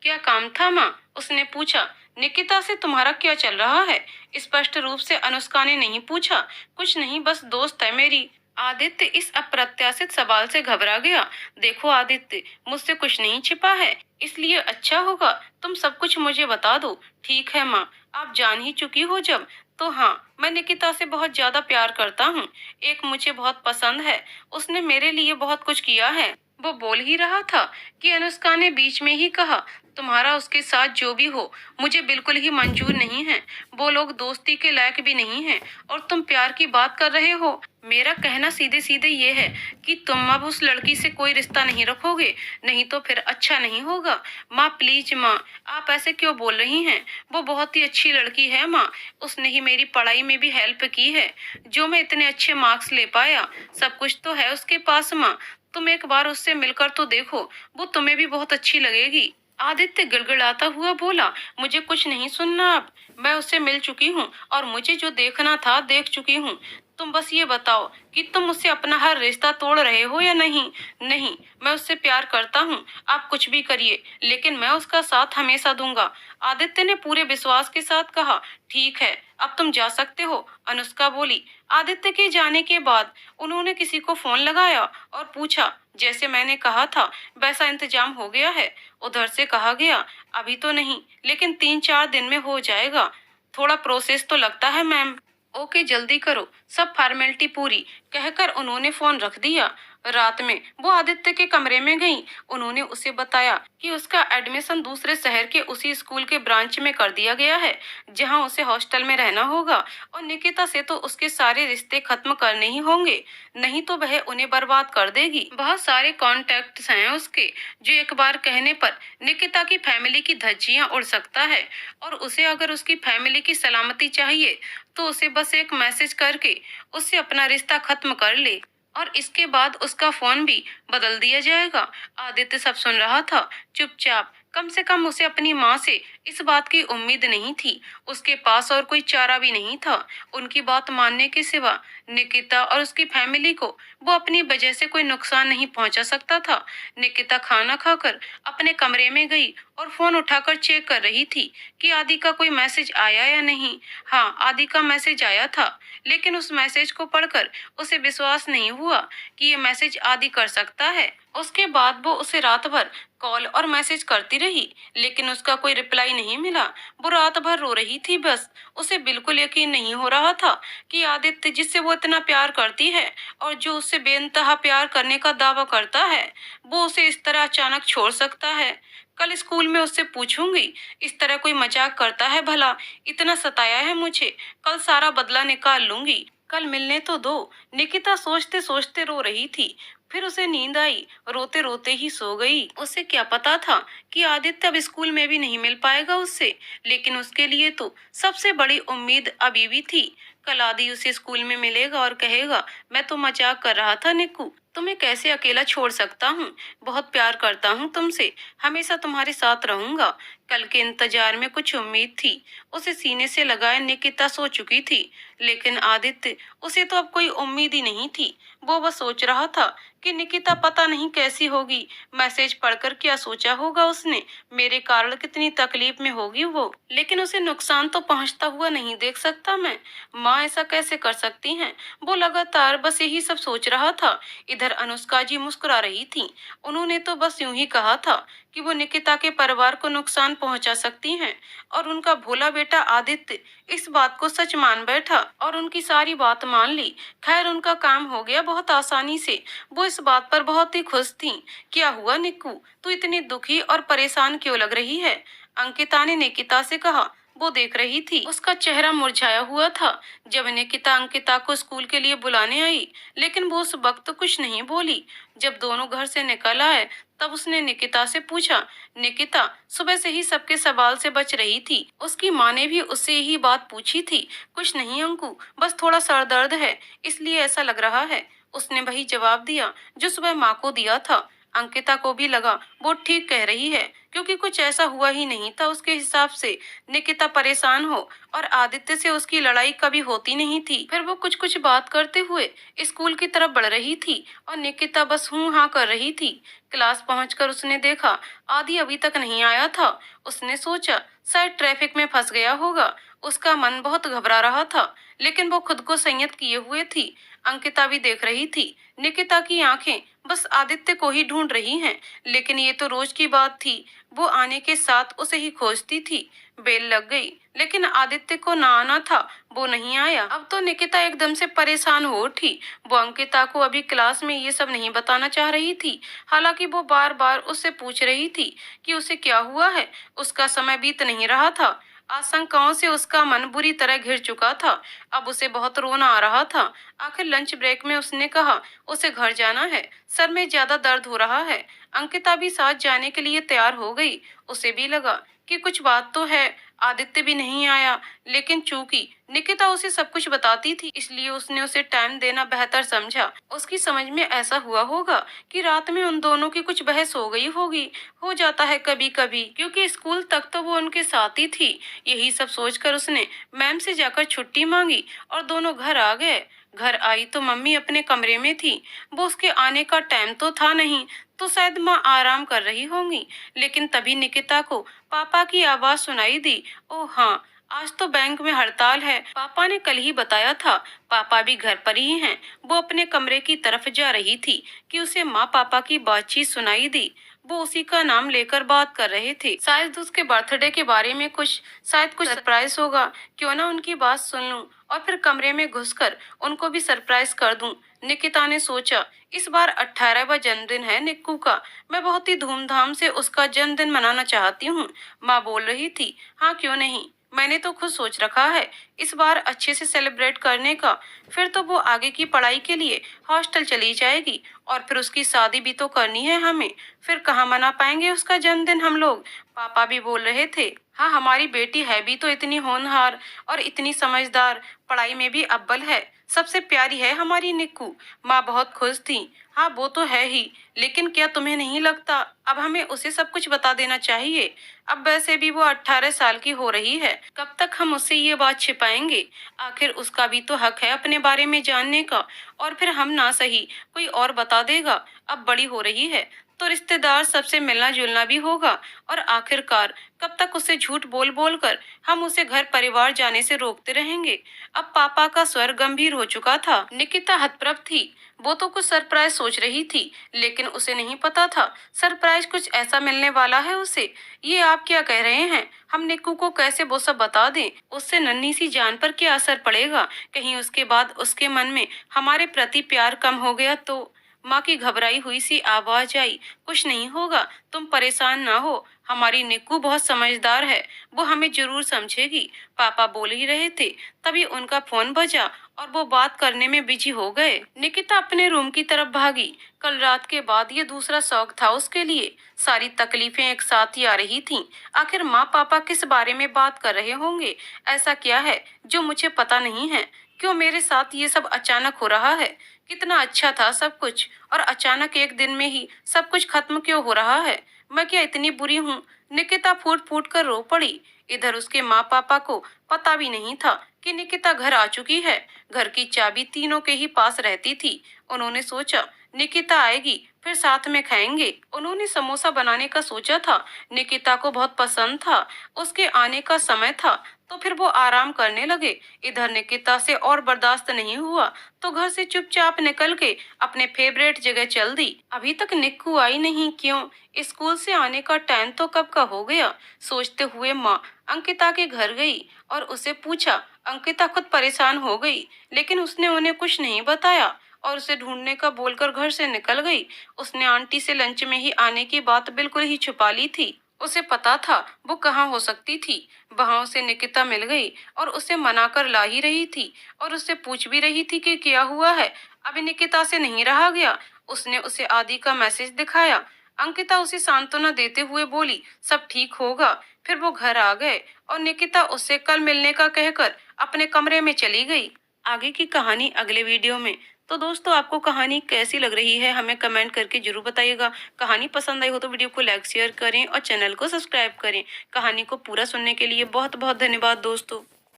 क्या काम था माँ? उसने पूछा। निकिता से तुम्हारा क्या चल रहा है? स्पष्ट रूप से अनुष्का ने नहीं पूछा। कुछ नहीं, बस दोस्त है मेरी। आदित्य इस अप्रत्याशित सवाल से घबरा गया। देखो आदित्य, मुझसे कुछ नहीं छिपा है, इसलिए अच्छा होगा तुम सब कुछ मुझे बता दो। ठीक है माँ, आप जान ही चुकी हो जब। तो हाँ, मैं निकिता से बहुत ज्यादा प्यार करता हूँ। एक मुझे बहुत पसंद है, उसने मेरे लिए बहुत कुछ किया है। वो बोल ही रहा था कि अनुष्का ने बीच में ही कहा, तुम्हारा उसके साथ जो भी हो मुझे बिल्कुल ही मंजूर नहीं है। वो लोग दोस्ती के लायक भी नहीं हैं और तुम प्यार की बात कर रहे हो। मेरा कहना सीधे सीधे ये है कि तुम अब उस लड़की से कोई रिश्ता नहीं रखोगे, नहीं तो फिर अच्छा नहीं होगा। माँ प्लीज माँ, आप ऐसे क्यों बोल रही हैं? वो बहुत ही अच्छी लड़की है माँ, उसने ही मेरी पढ़ाई में भी हेल्प की है, जो मैं इतने अच्छे मार्क्स ले पाया। सब कुछ तो है उसके पास माँ, तुम एक बार उससे मिलकर तो देखो, वो तुम्हें भी बहुत अच्छी लगेगी। आदित्य गिड़गिड़ाता हुआ बोला, मुझे कुछ नहीं सुनना अब। मैं उससे मिल चुकी हूँ और मुझे जो देखना था देख चुकी हूँ। तुम बस ये बताओ कि तुम उससे अपना हर रिश्ता तोड़ रहे हो या नहीं। नहीं, मैं उससे प्यार करता हूँ, आप कुछ भी करिए, लेकिन मैं उसका साथ हमेशा दूंगा। आदित्य ने पूरे विश्वास के साथ कहा। ठीक है, अब तुम जा सकते हो, अनुष्का बोली। आदित्य के जाने के बाद उन्होंने किसी को फोन लगाया और पूछा, जैसे मैंने कहा था वैसा इंतजाम हो गया है? उधर से कहा गया, अभी तो नहीं, लेकिन 3-4 दिन में हो जाएगा। थोड़ा प्रोसेस तो लगता है मैम। ओके, जल्दी करो, सब फॉर्मेलिटी पूरी, कहकर उन्होंने फोन रख दिया। रात में वो आदित्य के कमरे में गईं। उन्होंने उसे बताया कि उसका एडमिशन दूसरे शहर के उसी स्कूल के ब्रांच में कर दिया गया है, जहां उसे हॉस्टल में रहना होगा। और निकिता से तो उसके सारे रिश्ते खत्म करने ही होंगे, नहीं तो वह उन्हें बर्बाद कर देगी। बहुत सारे कॉन्टेक्ट्स हैं उसके, जो एक बार कहने पर निकिता की फैमिली की धज्जियां उड़ सकता है। और उसे अगर उसकी फैमिली की सलामती चाहिए तो उसे बस एक मैसेज करके उससे अपना रिश्ता खत्म कर ले और इसके बाद उसका फोन भी बदल दिया जाएगा। आदित्य सब सुन रहा था चुपचाप। कम से कम उसे अपनी माँ से इस बात की उम्मीद नहीं थी। उसके पास और कोई चारा भी नहीं था उनकी बात मानने के सिवा। निकिता और उसकी फैमिली को वो अपनी वजह से कोई नुकसान नहीं पहुंचा सकता था। निकिता खाना खाकर अपने कमरे में गई और फोन उठाकर चेक कर रही थी कि आदि का कोई मैसेज आया या नहीं। हाँ, आदि का मैसेज आया था, लेकिन उस मैसेज को पढ़कर उसे विश्वास नहीं हुआ कि ये मैसेज आदि कर सकता है। उसके बाद वो उसे रात भर कॉल और मैसेज करती रही, लेकिन उसका कोई रिप्लाई नहीं मिला। वो रात भर रो रही थी बस। उसे बिल्कुल यकीन नहीं हो रहा था कि आदित्य, जिससे वो इतना प्यार करती है और जो उससे बेइंतहा प्यार करने का दावा करता है, वो उसे इस तरह अचानक छोड़ सकता है। कल स्कूल में उससे पूछूंगी, इस तरह कोई मजाक करता है भला? इतना सताया है मुझे, कल सारा बदला निकाल लूंगी। कल मिलने तो दो। निकिता सोचते सोचते रो रही थी। फिर उसे नींद आई, रोते रोते ही सो गई। उसे क्या पता था कि आदित्य अब स्कूल में भी नहीं मिल पाएगा उससे, लेकिन उसके लिए तो सबसे बड़ी उम्मीद अभी भी थी। कल आदि उसे स्कूल में मिलेगा और कहेगा, मैं तो मजाक कर रहा था निक्कू, तुम्हें कैसे अकेला छोड़ सकता हूँ, बहुत प्यार करता हूँ तुमसे, हमेशा तुम्हारे साथ रहूंगा। कल के इंतजार में कुछ उम्मीद थी। उसे सीने से लगाए निकिता सो चुकी थी, लेकिन आदित्य, उसे तो अब कोई उम्मीद ही नहीं थी। वो बस सोच रहा था कि निकिता पता नहीं कैसी होगी, मैसेज पढ़कर क्या सोचा होगा उसने, मेरे कारण कितनी तकलीफ में होगी वो, लेकिन उसे नुकसान तो पहुंचता हुआ नहीं देख सकता मैं। माँ ऐसा कैसे कर सकती हैं? वो लगातार बस यही सब सोच रहा था। इधर अनुष्का जी मुस्कुरा रही थी। उन्होंने तो बस यूं ही कहा था कि वो निकिता के परिवार को नुकसान पहुंचा सकती हैं, और उनका भोला बेटा आदित्य इस बात को सच मान बैठा और उनकी सारी बात मान ली। खैर, उनका काम हो गया बहुत आसानी से। वो इस बात पर बहुत ही खुश थी। क्या हुआ निक्कू, तू इतनी दुखी और परेशान क्यों लग रही है? अंकिता ने निकिता से कहा। वो देख रही थी, उसका चेहरा मुरझाया हुआ था जब निकिता अंकिता को स्कूल के लिए बुलाने आई, लेकिन वो उस वक्त कुछ नहीं बोली। जब दोनों घर से निकल आए, तब उसने निकिता से पूछा। निकिता सुबह से ही सबके सवाल से बच रही थी। उसकी माँ ने भी उससे यही बात पूछी थी। कुछ नहीं अंकु, बस थोड़ा सर दर्द है, इसलिए ऐसा लग रहा है। उसने वही जवाब दिया जो सुबह माँ को दिया था। अंकिता को भी लगा वो ठीक कह रही है, क्योंकि कुछ ऐसा हुआ ही नहीं था उसके हिसाब से निकिता परेशान हो, और आदित्य से उसकी लड़ाई कभी होती नहीं थी। फिर वो कुछ कुछ बात करते हुए स्कूल की तरफ बढ़ रही थी और निकिता बस हूँ हाँ कर रही थी। क्लास पहुंचकर उसने देखा आदि अभी तक नहीं आया था। उसने सोचा शायद ट्रैफिक में फंस गया होगा। उसका मन बहुत घबरा रहा था, लेकिन वो खुद को संयत किए हुए थी। अंकिता भी देख रही थी। निकिता की आंखें बस आदित्य को ही ढूंढ रही हैं, लेकिन ये तो रोज की बात थी। वो आने के साथ उसे ही खोजती थी। बेल लग गई, लेकिन आदित्य को ना आना था। वो नहीं आया। अब तो निकिता एकदम से परेशान हो उठी। वो अंकिता को अभी क्लास में ये सब नहीं बताना चाह रही थी। हालांकि वो बार बार उससे पूछ रही थी कि उसे क्या हुआ है। उसका समय बीत नहीं रहा था। आशंकाओं से उसका मन बुरी तरह घिर चुका था। अब उसे बहुत रोना आ रहा था। आखिर लंच ब्रेक में उसने कहा उसे घर जाना है, सर में ज्यादा दर्द हो रहा है। अंकिता भी साथ जाने के लिए तैयार हो गई। उसे भी लगा कि कुछ बात तो है। आदित्य भी नहीं आया, लेकिन चूंकि निकिता उसे सब कुछ बताती थी, इसलिए उसने उसे टाइम देना बेहतर समझा। उसकी समझ में ऐसा हुआ होगा कि रात में उन दोनों की कुछ बहस हो गई होगी। हो जाता है कभी कभी, क्योंकि स्कूल तक तो वो उनके साथ ही थी। यही सब सोचकर उसने मैम से जाकर छुट्टी मांगी और दोनों घर आ गए। घर आई तो मम्मी अपने कमरे में थी। वो उसके आने का टाइम तो था नहीं, तो शायद माँ आराम कर रही होंगी। लेकिन तभी निकिता को पापा की आवाज सुनाई दी। ओह हाँ, आज तो बैंक में हड़ताल है, पापा ने कल ही बताया था। पापा भी घर पर ही हैं। वो अपने कमरे की तरफ जा रही थी कि उसे माँ पापा की बातचीत सुनाई दी। वो उसी का नाम लेकर बात कर रहे थे। शायद उसके बर्थडे के बारे में कुछ, शायद कुछ सरप्राइज होगा। क्यों ना उनकी बात सुन लूं और फिर कमरे में घुसकर उनको भी सरप्राइज कर दूं। निकिता ने सोचा, इस बार 18वां जन्मदिन है निक्कू का। मैं बहुत ही धूमधाम से उसका जन्मदिन मनाना चाहती हूँ। माँ बोल रही थी। हाँ, क्यों नहीं, मैंने तो खुद सोच रखा है इस बार अच्छे से सेलिब्रेट करने का। फिर तो वो आगे की पढ़ाई के लिए हॉस्टल चली जाएगी, और फिर उसकी शादी भी तो करनी है हमें। फिर कहाँ मना पाएंगे उसका जन्मदिन हम लोग। पापा भी बोल रहे थे। हाँ, हमारी बेटी है भी तो इतनी होनहार और इतनी समझदार, पढ़ाई में भी अव्वल है, सबसे प्यारी है हमारी निक्कू। माँ बहुत खुश थी। हाँ, वो तो है ही, लेकिन क्या तुम्हें नहीं लगता अब हमें उसे सब कुछ बता देना चाहिए? अब वैसे भी वो 18 साल की हो रही है, कब तक हम उससे ये बात छिपाएंगे? आखिर उसका भी तो हक है अपने बारे में जानने का। और फिर हम ना सही, कोई और बता देगा। अब बड़ी हो रही है तो रिश्तेदार सबसे मिलना जुलना भी होगा, और आखिरकार कब तक उसे झूठ बोल बोल कर हम उसे घर परिवार जाने से रोकते रहेंगे? अब पापा का स्वर गंभीर हो चुका था। निकिता हतप्रभ थी। वो तो कुछ सरप्राइज सोच रही थी, लेकिन उसे नहीं पता था सरप्राइज कुछ ऐसा मिलने वाला है उसे। ये आप क्या कह रहे हैं? हम निक्कू को कैसे वो सब बता दें? उससे नन्ही सी जान पर क्या असर पड़ेगा? कहीं उसके बाद उसके मन में हमारे प्रति प्यार कम हो गया तो? माँ की घबराई हुई सी आवाज आई, कुछ नहीं होगा, तुम परेशान ना हो, हमारी निक्कू बहुत समझदार है, वो हमें जरूर समझेगी। पापा बोल ही रहे थे, तभी उनका फोन बजा और वो बात करने में बिजी हो गए। निकिता अपने रूम की तरफ भागी। कल रात के बाद ये दूसरा शौक था उसके लिए। सारी तकलीफें एक साथ ही आ रही थीं। आखिर माँ पापा किस बारे में बात कर रहे होंगे? ऐसा क्या है जो मुझे पता नहीं है? क्यों मेरे साथ ये सब अचानक हो रहा है? कितना अच्छा था सब कुछ, और अचानक एक दिन में ही सब कुछ खत्म क्यों हो रहा है? मैं क्या इतनी बुरी हूँ? निकिता फूट फूट कर रो पड़ी। इधर उसके माँ पापा को पता भी नहीं था कि निकिता घर आ चुकी है। घर की चाबी तीनों के ही पास रहती थी। उन्होंने सोचा निकिता आएगी, फिर साथ में खाएंगे। उन्होंने समोसा बनाने का सोचा था। निकिता को बहुत पसंद था। उसके आने का समय था, तो फिर वो आराम करने लगे। इधर निकिता से और बर्दाश्त नहीं हुआ, तो घर से चुपचाप निकल के अपने फेवरेट जगह चल दी। अभी तक निक्कू आई नहीं, क्यों? स्कूल से आने का टाइम तो कब का हो गया? सोचते हुए माँ अंकिता के घर गई और उसे पूछा। अंकिता खुद परेशान हो गई, लेकिन उसने उन्हें कुछ नहीं बताया और उसे ढूंढने का बोलकर घर से निकल गई। उसने आंटी से लंच में ही आने की बात बिल्कुल ही छुपा ली थी। उसे पता था वो कहाँ हो सकती थी। वहां उसे निकिता मिल गई और उसे मनाकर ला ही रही थी और उससे पूछ भी रही थी कि क्या हुआ है। अभी निकिता से नहीं रहा गया। उसने उसे आदि का मैसेज दिखाया। अंकिता उसे सांत्वना देते हुए बोली, सब ठीक होगा। फिर वो घर आ गए और निकिता उससे कल मिलने का कहकर अपने कमरे में चली गई। आगे की कहानी अगले वीडियो में। तो दोस्तों, आपको कहानी कैसी लग रही है हमें कमेंट करके जरूर बताइएगा। कहानी पसंद आई हो तो वीडियो को लाइक शेयर करें और चैनल को सब्सक्राइब करें। कहानी को पूरा सुनने के लिए बहुत बहुत धन्यवाद दोस्तों।